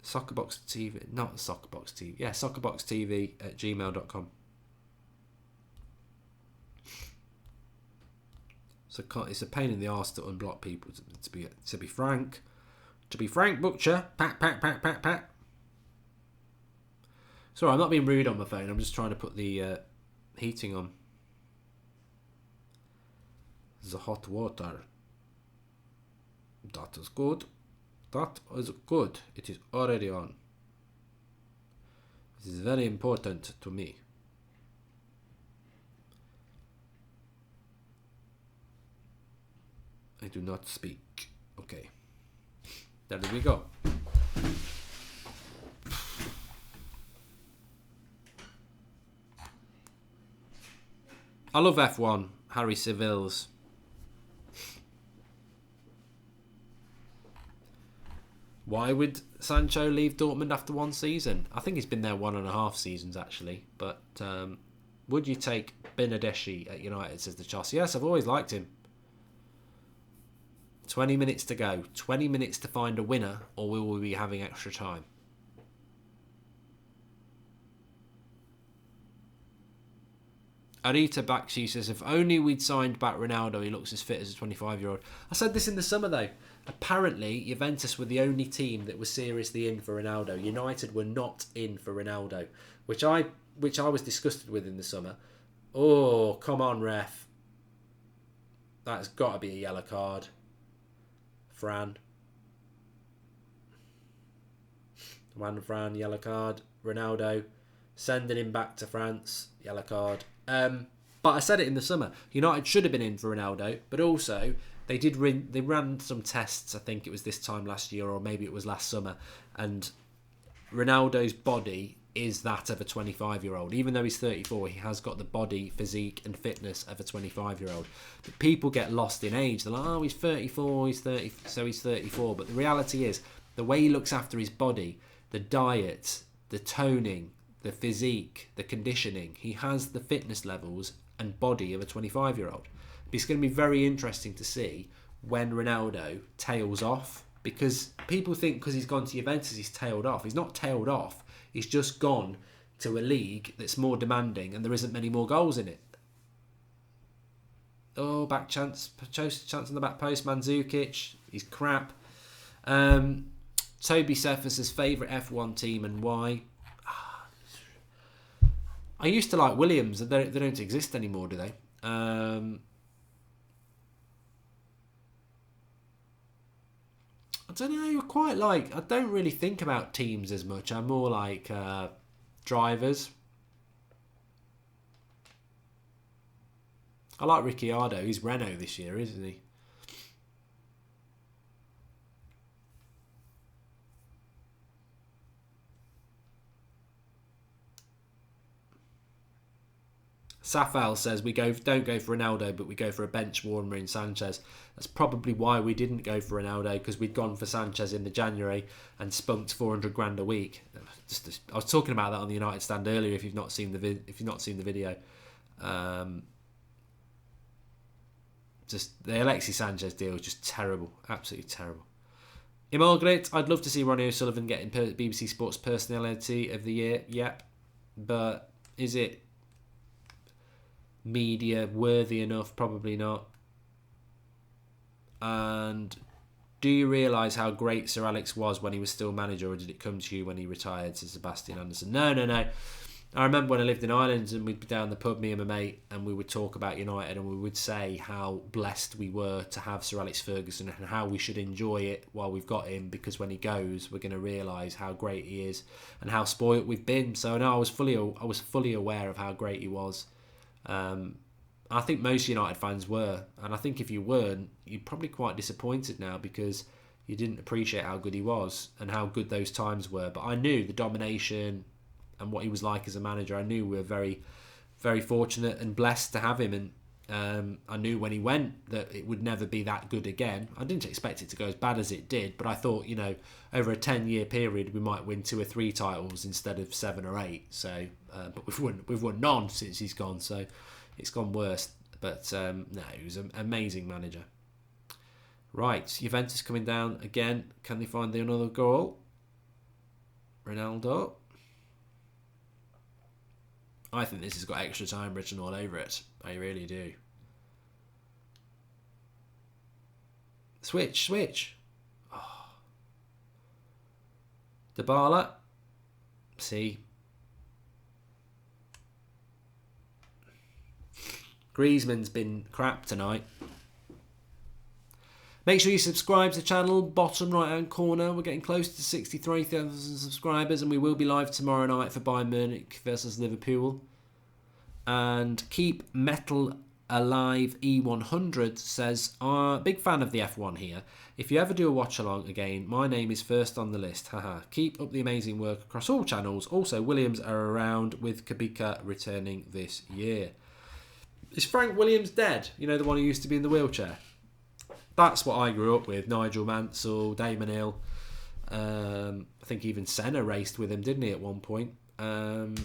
SoccerboxTV, not SoccerboxTV. Yeah, SoccerboxTV@gmail.com. So it's a pain in the arse to unblock people. To be frank, Butcher. Pat. Sorry, I'm not being rude on my phone. I'm just trying to put the heating on. The hot water. That is good. That is good. It is already on. It is very important to me. I do not speak. Okay. There we go. I love F1. Harry Sevilles. Why would Sancho leave Dortmund after one season? I think he's been there 1.5 seasons actually. But would you take Benedetti at United, says the Chelsea? Yes, I've always liked him. 20 minutes to go. 20 minutes to find a winner, or will we be having extra time? Arita Bakshi says, if only we'd signed back Ronaldo, he looks as fit as a 25-year-old. I said this in the summer, though. Apparently, Juventus were the only team that was seriously in for Ronaldo. United were not in for Ronaldo, which I was disgusted with in the summer. Oh, come on, ref. That's got to be a yellow card. Fran, yellow card. Ronaldo, sending him back to France, yellow card. But I said it in the summer. United should have been in for Ronaldo, but also they ran some tests. I think it was this time last year, or maybe it was last summer. And Ronaldo's body is that of a 25-year-old. Even though he's 34, he has got the body, physique, and fitness of a 25-year-old. But people get lost in age. They're like, oh, he's 34, he's 30, so he's 34. But the reality is, the way he looks after his body, the diet, the toning, the physique, the conditioning, he has the fitness levels and body of a 25-year-old. It's going to be very interesting to see when Ronaldo tails off, because people think because he's gone to Juventus he's tailed off. He's not tailed off. He's just gone to a league that's more demanding and there isn't many more goals in it. Oh, back chance on the back post. Mandzukic, he's crap. Toby Cephas' favourite F1 team and why? I used to like Williams. They don't exist anymore, do they? I don't know. I don't really think about teams as much. I'm more like drivers. I like Ricciardo. He's Renault this year, isn't he? Safal says we don't go for Ronaldo, but we go for a bench warmer in Sanchez. That's probably why we didn't go for Ronaldo, because we'd gone for Sanchez in the January and spunked 400 grand a week. I was talking about that on the United stand earlier. If you've not seen the video, just the Alexis Sanchez deal was just terrible, absolutely terrible. Immigrate, I'd love to see Ronnie O'Sullivan getting BBC Sports Personality of the Year. Yep, but is it media worthy enough? Probably not. And do you realise how great Sir Alex was when he was still manager, or did it come to you when he retired? Says Sebastian Anderson. No. I remember when I lived in Ireland and we'd be down the pub, me and my mate, and we would talk about United and we would say how blessed we were to have Sir Alex Ferguson and how we should enjoy it while we've got him, because when he goes we're going to realise how great he is and how spoilt we've been. So no, I was fully aware of how great he was. I think most United fans were, and I think if you weren't, you're probably quite disappointed now because you didn't appreciate how good he was and how good those times were. But I knew the domination and what he was like as a manager. I knew we were very, very fortunate and blessed to have him, and I knew when he went that it would never be that good again. I didn't expect it to go as bad as it did, but I thought, over a 10-year period we might win 2 or 3 titles instead of 7 or 8. So, but we've won none since he's gone, so it's gone worse. But no, he was an amazing manager. Right, Juventus coming down again. Can they find another goal? Ronaldo. I think this has got extra time written all over it. I really do. Switch. Oh. Dybala. See. Griezmann's been crap tonight. Make sure you subscribe to the channel, bottom right hand corner. We're getting close to 63,000 subscribers, and we will be live tomorrow night for Bayern Munich versus Liverpool. And keep metal alive. E100 says, big fan of the F1 here. If you ever do a watch along again, my name is first on the list. Haha. Keep up the amazing work across all channels. Also, Williams are around, with Kubica returning this year. Is Frank Williams dead? The one who used to be in the wheelchair? That's what I grew up with. Nigel Mansell, Damon Hill. I think even Senna raced with him, didn't he, at one point? In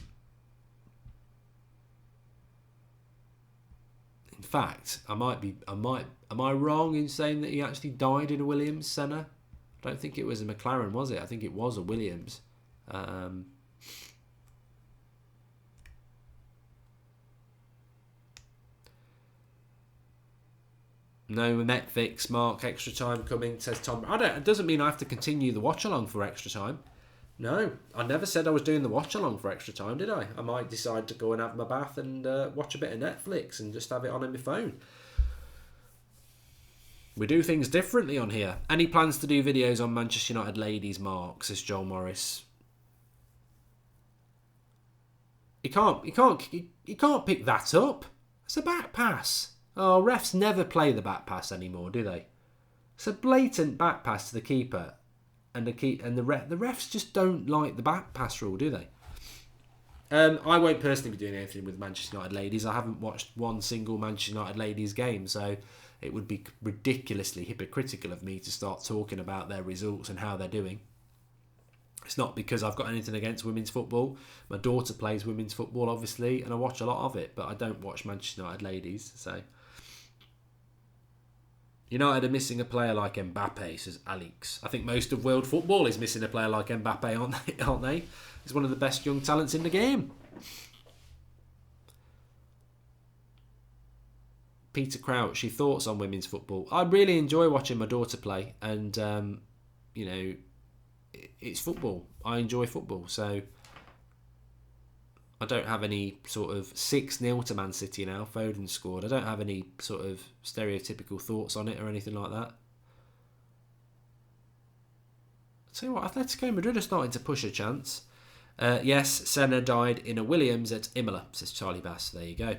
fact, am I wrong in saying that he actually died in a Williams, Senna? I don't think it was a McLaren, was it? I think it was a Williams. No Netflix, Mark, extra time coming, says Tom. It doesn't mean I have to continue the watch along for extra time. No, I never said I was doing the watch along for extra time, did I? I might decide to go and have my bath and watch a bit of Netflix and just have it on my phone. We do things differently on here. Any plans to do videos on Manchester United ladies, Mark, says Joel Morris. You can't pick that up. It's a back pass. Oh, refs never play the back pass anymore, do they? It's a blatant back pass to the keeper, and the refs just don't like the back pass rule, do they? I won't personally be doing anything with Manchester United ladies. I haven't watched one single Manchester United ladies game, so it would be ridiculously hypocritical of me to start talking about their results and how they're doing. It's not because I've got anything against women's football. My daughter plays women's football, obviously, and I watch a lot of it, but I don't watch Manchester United ladies, so... United are missing a player like Mbappe, says Alex. I think most of world football is missing a player like Mbappe, aren't they? He's one of the best young talents in the game. Peter Crouch, your thoughts on women's football? I really enjoy watching my daughter play, and it's football. I enjoy football, so I don't have any sort of 6-0 to Man City now. Foden scored. I don't have any sort of stereotypical thoughts on it or anything like that. I'll tell you what, Atletico Madrid are starting to push a chance. Yes, Senna died in a Williams at Imola, says Charlie Bass. There you go.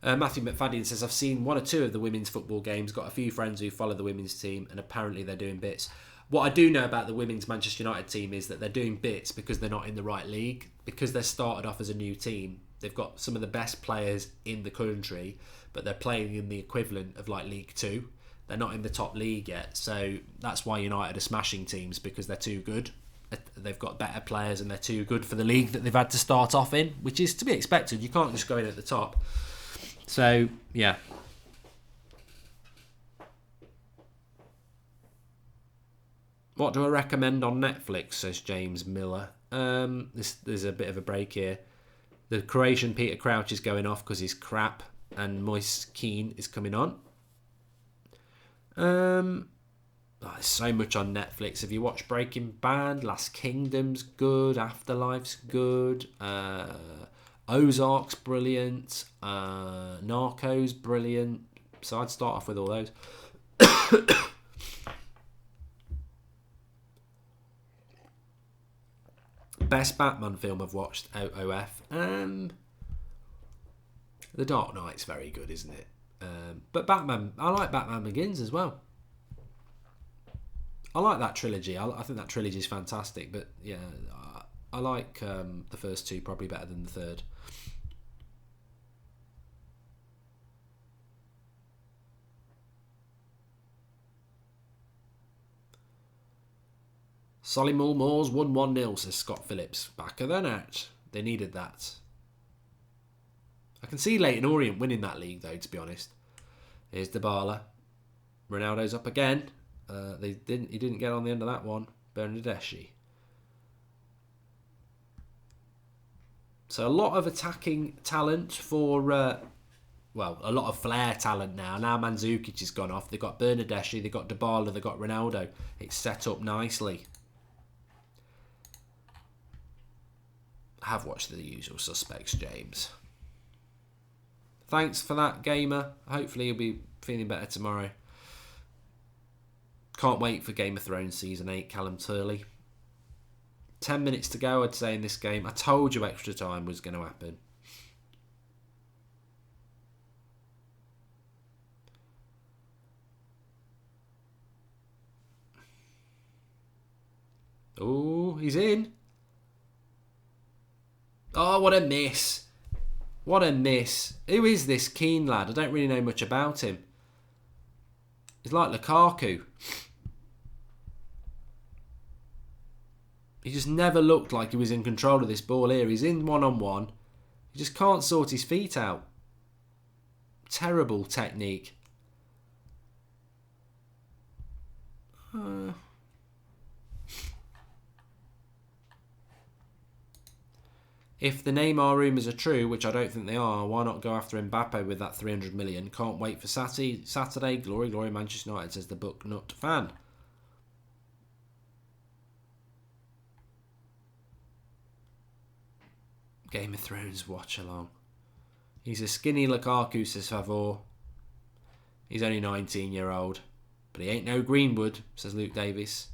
Matthew McFadden says, I've seen one or two of the women's football games, got a few friends who follow the women's team, and apparently they're doing bits. What I do know about the women's Manchester United team is that they're doing bits because they're not in the right league. Because they're started off as a new team, they've got some of the best players in the country, but they're playing in the equivalent of like League 2. They're not in the top league yet, so that's why United are smashing teams, because they're too good. They've got better players and they're too good for the league that they've had to start off in, which is to be expected. You can't just go in at the top. So, yeah. What do I recommend on Netflix, says James Miller. There's a bit of a break here. The Croatian Peter Crouch is going off because he's crap, and Moise Keane is coming on. There's so much on Netflix. Have you watched Breaking Bad? Last Kingdom's good. Afterlife's good. Ozark's brilliant. Narcos brilliant. So I'd start off with all those. Best Batman film I've watched out OF. The Dark Knight's very good, isn't it? But Batman, I like Batman Begins as well. I like that trilogy. I think that trilogy is fantastic. But yeah, I like the first two probably better than the third. Solihull Moors won 1-0, says Scott Phillips. Back of the net. They needed that. I can see Leyton Orient winning that league, though, to be honest. Here's Dybala. Ronaldo's up again. He didn't get on the end of that one. Bernardeschi. So a lot of attacking talent for... a lot of flair talent now. Now Mandzukic has gone off. They've got Bernardeschi, they've got Dybala, they've got Ronaldo. It's set up nicely. I have watched The Usual Suspects, James. Thanks for that, gamer. Hopefully you'll be feeling better tomorrow. Can't wait for Game of Thrones Season 8, Callum Turley. 10 minutes to go, I'd say, in this game. I told you extra time was going to happen. Oh, he's in. Oh, what a miss. What a miss. Who is this Keane lad? I don't really know much about him. He's like Lukaku. He just never looked like he was in control of this ball here. He's in one-on-one. He just can't sort his feet out. Terrible technique. If the Neymar rumours are true, which I don't think they are, why not go after Mbappe with that 300 million? Can't wait for Saturday. Glory, glory, Manchester United, says the Book Nut fan. Game of Thrones watch along. He's a skinny Lukaku, says Favor. He's only 19-year-old. But he ain't no Greenwood, says Luke Davis.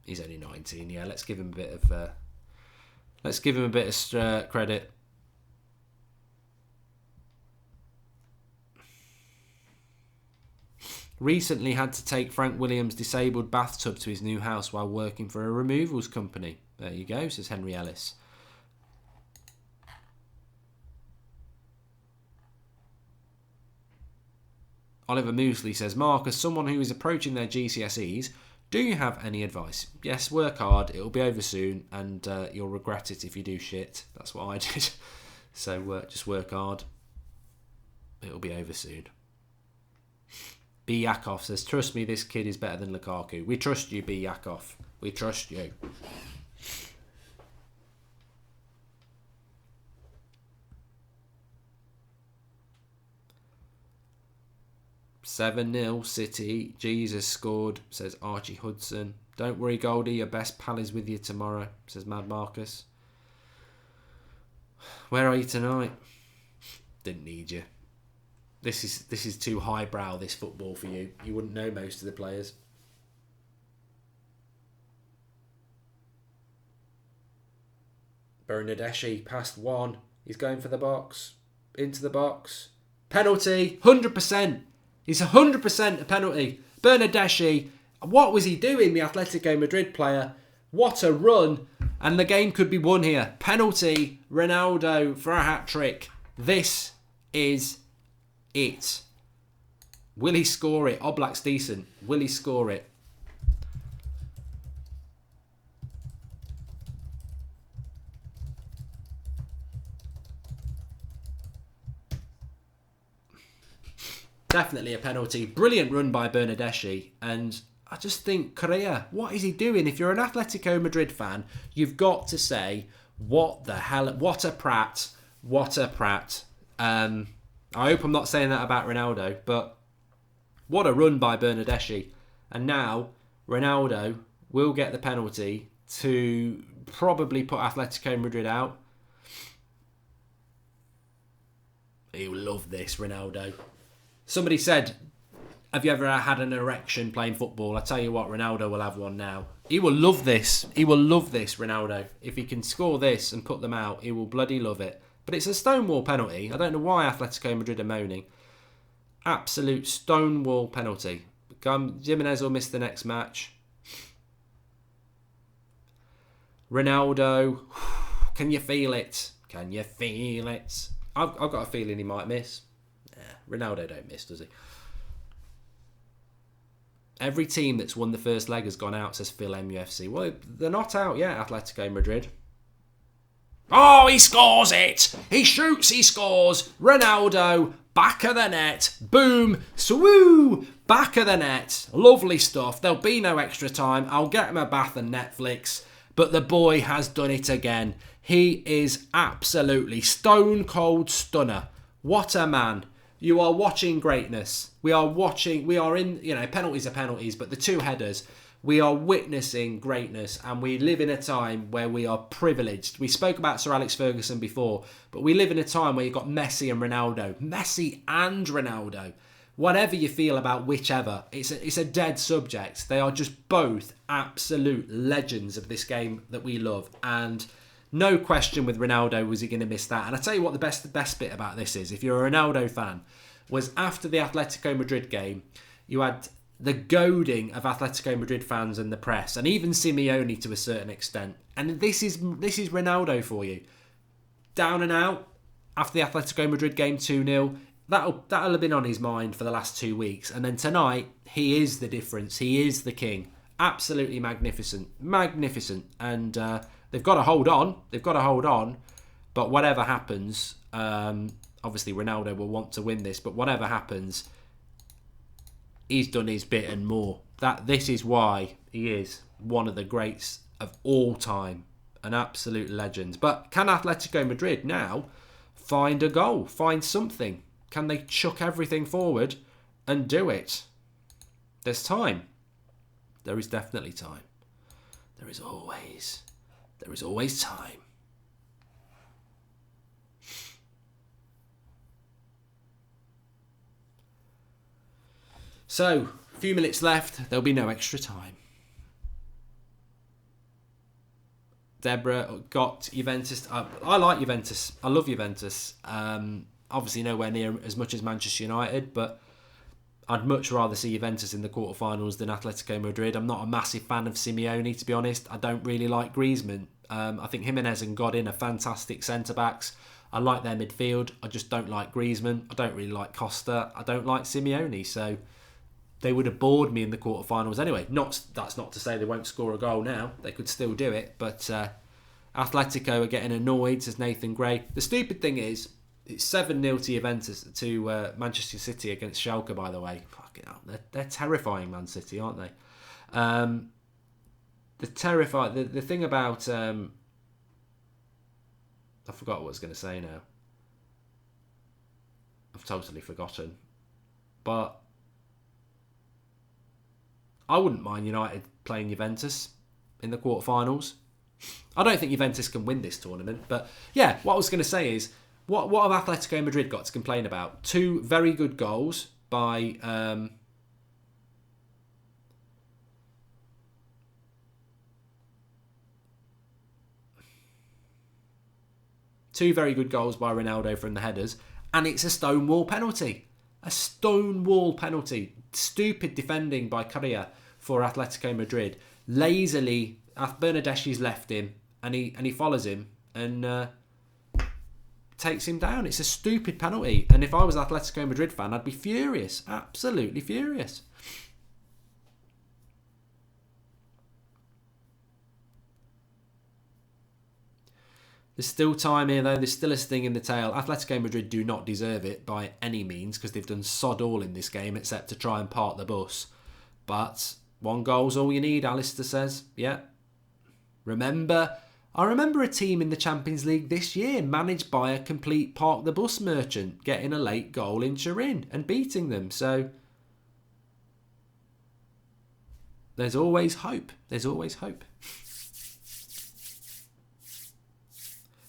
He's only 19, yeah. Let's give him a bit of credit. Recently had to take Frank Williams' disabled bathtub to his new house while working for a removals company. There you go, says Henry Ellis. Oliver Moosley says, Mark, as someone who is approaching their GCSEs, do you have any advice? Yes, work hard. It'll be over soon, and you'll regret it if you do shit. That's what I did. So just work hard. It'll be over soon. B. Yakov says, trust me, this kid is better than Lukaku. We trust you, B. Yakov. We trust you. 7-0 City. Jesus scored, says Archie Hudson. Don't worry, Goldie, your best pal is with you tomorrow, says Mad Marcus. Where are you tonight? Didn't need you. This is too highbrow, this football for you. You wouldn't know most of the players. Bernardeschi past one. He's going for the box. Into the box. Penalty. 100%. He's 100% a penalty. Bernardeschi, what was he doing, the Atletico Madrid player? What a run. And the game could be won here. Penalty. Ronaldo for a hat-trick. This is it. Will he score it? Oblak's decent. Will he score it? Definitely a penalty. Brilliant run by Bernardeschi. And I just think, Correa, what is he doing? If you're an Atletico Madrid fan, you've got to say, what the hell? What a prat. What a prat. I hope I'm not saying that about Ronaldo, but what a run by Bernardeschi. And now Ronaldo will get the penalty to probably put Atletico Madrid out. He'll love this, Ronaldo. Somebody said, have you ever had an erection playing football? I tell you what, Ronaldo will have one now. He will love this. He will love this, Ronaldo. If he can score this and put them out, he will bloody love it. But it's a stonewall penalty. I don't know why Atletico Madrid are moaning. Absolute stonewall penalty. Jimenez will miss the next match. Ronaldo, can you feel it? Can you feel it? I've got a feeling he might miss. Ronaldo don't miss, does he? Every team that's won the first leg has gone out, says Phil MUFC. Well, they're not out yet, Atletico Madrid. Oh, he scores it! He shoots, he scores! Ronaldo, back of the net. Boom! Swoo! Back of the net. Lovely stuff. There'll be no extra time. I'll get him a bath and Netflix. But the boy has done it again. He is absolutely stone cold stunner. What a man. You are watching greatness. We are in, penalties are penalties, but the two headers, we are witnessing greatness, and we live in a time where we are privileged. We spoke about Sir Alex Ferguson before, but we live in a time where you've got Messi and Ronaldo. Messi and Ronaldo. Whatever you feel about whichever, it's a dead subject. They are just both absolute legends of this game that we love, and no question with Ronaldo was he going to miss that. And I tell you what, the best bit about this is, if you're a Ronaldo fan, was after the Atletico Madrid game, you had the goading of Atletico Madrid fans and the press, and even Simeone to a certain extent. And this is Ronaldo for you. Down and out after the Atletico Madrid game 2-0. That'll have been on his mind for the last 2 weeks. And then tonight, he is the difference. He is the king. Absolutely magnificent. Magnificent. And they've got to hold on. They've got to hold on. But whatever happens, obviously Ronaldo will want to win this, but whatever happens, he's done his bit and more. This is why he is one of the greats of all time. An absolute legend. But can Atletico Madrid now find a goal? Find something? Can they chuck everything forward and do it? There's time. There is definitely time. There is always time. So, a few minutes left. There'll be no extra time. Deborah got Juventus. I like Juventus. I love Juventus. Obviously nowhere near as much as Manchester United, but I'd much rather see Juventus in the quarterfinals than Atletico Madrid. I'm not a massive fan of Simeone, to be honest. I don't really like Griezmann. I think Jimenez and Godin are fantastic centre-backs. I like their midfield. I just don't like Griezmann. I don't really like Costa. I don't like Simeone. So they would have bored me in the quarterfinals anyway. That's not to say they won't score a goal now. They could still do it. But Atletico are getting annoyed, says Nathan Gray. The stupid thing is, it's 7-0 to Juventus, to Manchester City against Schalke, by the way. Fucking hell. They're terrifying, Man City, aren't they? The thing about... I forgot what I was going to say now. I've totally forgotten. But I wouldn't mind United playing Juventus in the quarterfinals. I don't think Juventus can win this tournament. But yeah, what I was going to say is, what have Atletico Madrid got to complain about? 2 very good goals by... 2 very good goals by Ronaldo from the headers, and it's a stonewall penalty. A stonewall penalty. Stupid defending by Correa for Atletico Madrid. Lazily, Bernardeschi's left him, and he follows him and takes him down. It's a stupid penalty, and if I was an Atletico Madrid fan, I'd be furious. Absolutely furious. There's still time here, though. There's still a sting in the tail. Atletico Madrid do not deserve it by any means because they've done sod all in this game except to try and park the bus. But 1 goal's all you need, Alistair says. Yeah. I remember a team in the Champions League this year managed by a complete park the bus merchant getting a late goal in Turin and beating them. So there's always hope. There's always hope.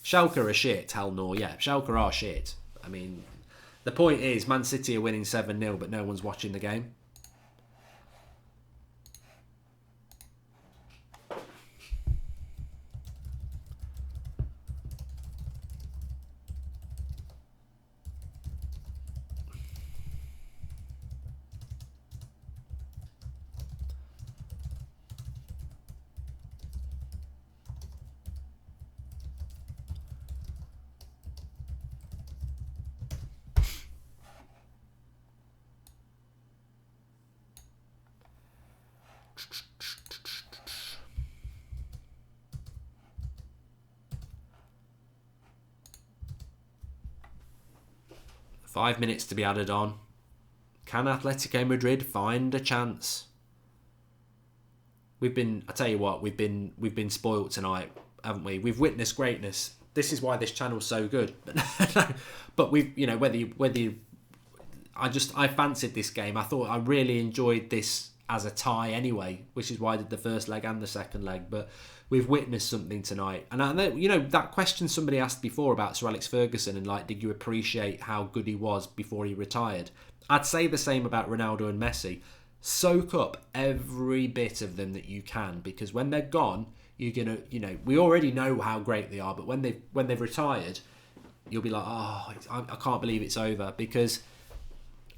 Schalke are shit, hell no, yeah. Schalke are shit. I mean, the point is, Man City are winning 7-0, but no one's watching the game. Five minutes to be added on. Can Atletico Madrid find a chance? I tell you what, we've been spoilt tonight, haven't we? We've witnessed greatness. This is why this channel's so good. But I fancied this game. I thought I really enjoyed this as a tie anyway, which is why I did the first leg and the second leg. But we've witnessed something tonight. And that question somebody asked before about Sir Alex Ferguson and did you appreciate how good he was before he retired? I'd say the same about Ronaldo and Messi. Soak up every bit of them that you can, because when they're gone, you're gonna, we already know how great they are, but when they've retired, you'll be like, oh, I can't believe it's over, because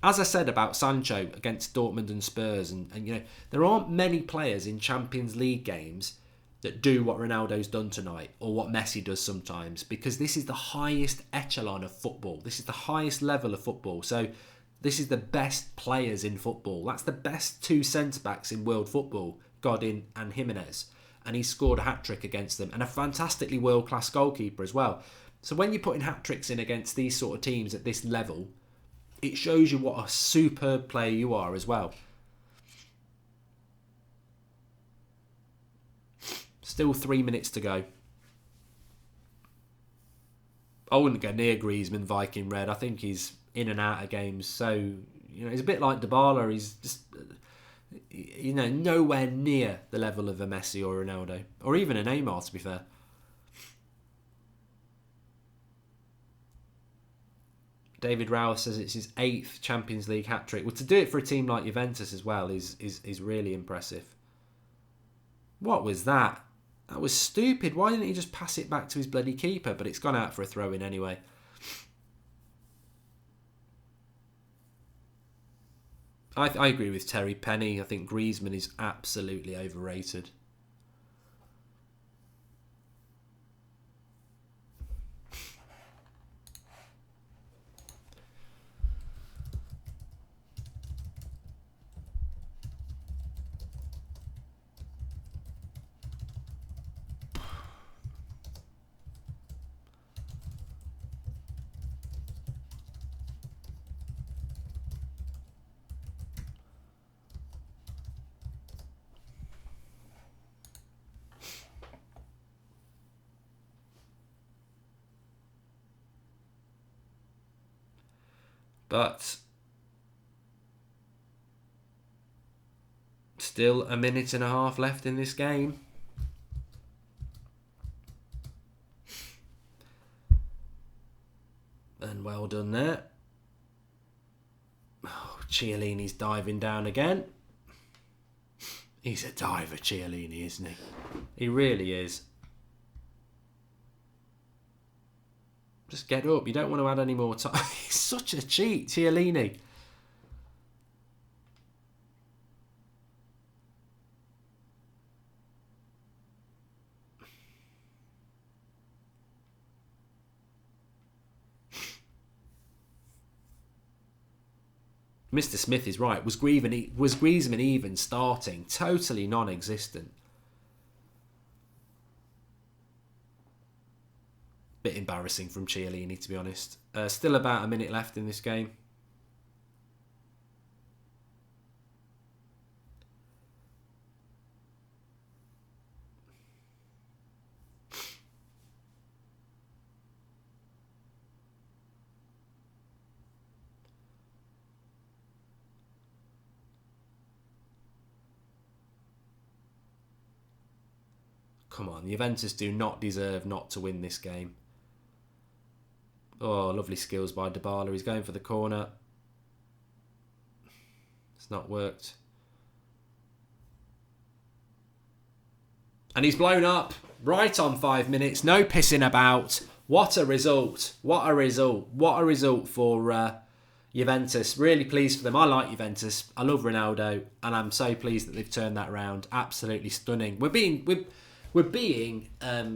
As I said about Sancho against Dortmund and Spurs, and there aren't many players in Champions League games that do what Ronaldo's done tonight, or what Messi does sometimes, because this is the highest echelon of football. This is the highest level of football. So this is the best players in football. That's the best two centre-backs in world football, Godin and Jimenez. And he scored a hat-trick against them, and a fantastically world-class goalkeeper as well. So when you're putting hat-tricks in against these sort of teams at this level, it shows you what a superb player you are as well. Still 3 minutes to go. I wouldn't go near Griezmann, Viking Red. I think he's in and out of games. So, he's a bit like Dybala. He's just, nowhere near the level of a Messi or Ronaldo. Or even a Neymar, to be fair. David Rao says it's his 8th Champions League hat-trick. Well, to do it for a team like Juventus as well is really impressive. What was that? That was stupid. Why didn't he just pass it back to his bloody keeper? But it's gone out for a throw-in anyway. I agree with Terry Penny. I think Griezmann is absolutely overrated. But still a minute and a half left in this game. And well done there. Oh, Chiellini's diving down again. He's a diver, Chiellini, isn't he? He really is. Just get up. You don't want to add any more time. He's such a cheat, Chiellini. Mr. Smith is right. Was Griezmann even starting? Totally non-existent. Bit embarrassing from Chiellini, to be honest. Still about a minute left in this game. Come on, Juventus do not deserve not to win this game. Oh, lovely skills by Dybala. He's going for the corner. It's not worked. And he's blown up. Right on 5 minutes. No pissing about. What a result. What a result. What a result for Juventus. Really pleased for them. I like Juventus. I love Ronaldo. And I'm so pleased that they've turned that around. Absolutely stunning. We're being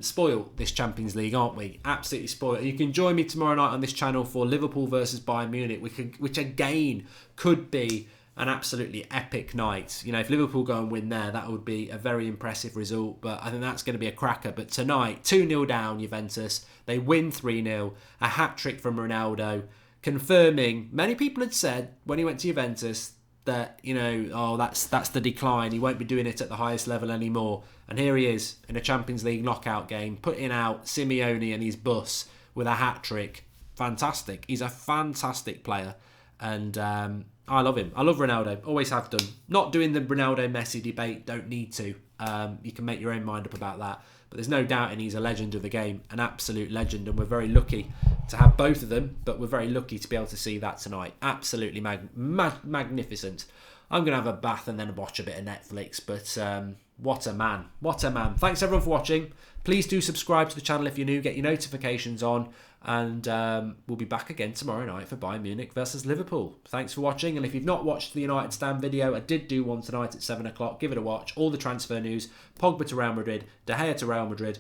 spoiled this Champions League, aren't we? Absolutely spoiled. You can join me tomorrow night on this channel for Liverpool versus Bayern Munich, which again could be an absolutely epic night. If Liverpool go and win there, that would be a very impressive result. But I think that's going to be a cracker. But tonight, 2-0 down, Juventus. They win 3-0. A hat-trick from Ronaldo, confirming, many people had said when he went to Juventus that, that's the decline. He won't be doing it at the highest level anymore. And here he is in a Champions League knockout game, putting out Simeone and his bus with a hat-trick. Fantastic. He's a fantastic player. And I love him. I love Ronaldo. Always have done. Not doing the Ronaldo-Messi debate. Don't need to. You can make your own mind up about that. But there's no doubt he's a legend of the game. An absolute legend. And we're very lucky to have both of them. But we're very lucky to be able to see that tonight. Absolutely magnificent. I'm going to have a bath and then watch a bit of Netflix. But what a man. What a man. Thanks everyone for watching. Please do subscribe to the channel if you're new. Get your notifications on. And we'll be back again tomorrow night for Bayern Munich versus Liverpool. Thanks for watching. And if you've not watched the United Stand video, I did do one tonight at 7 o'clock. Give it a watch. All the transfer news. Pogba to Real Madrid. De Gea to Real Madrid.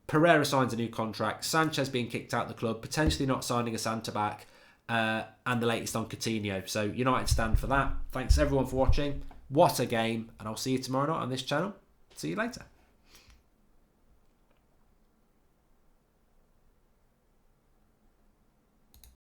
Pereira signs a new contract. Sanchez being kicked out of the club. Potentially not signing a centre-back. And the latest on Coutinho. So United Stand for that. Thanks everyone for watching. What a game. And I'll see you tomorrow night on this channel. See you later.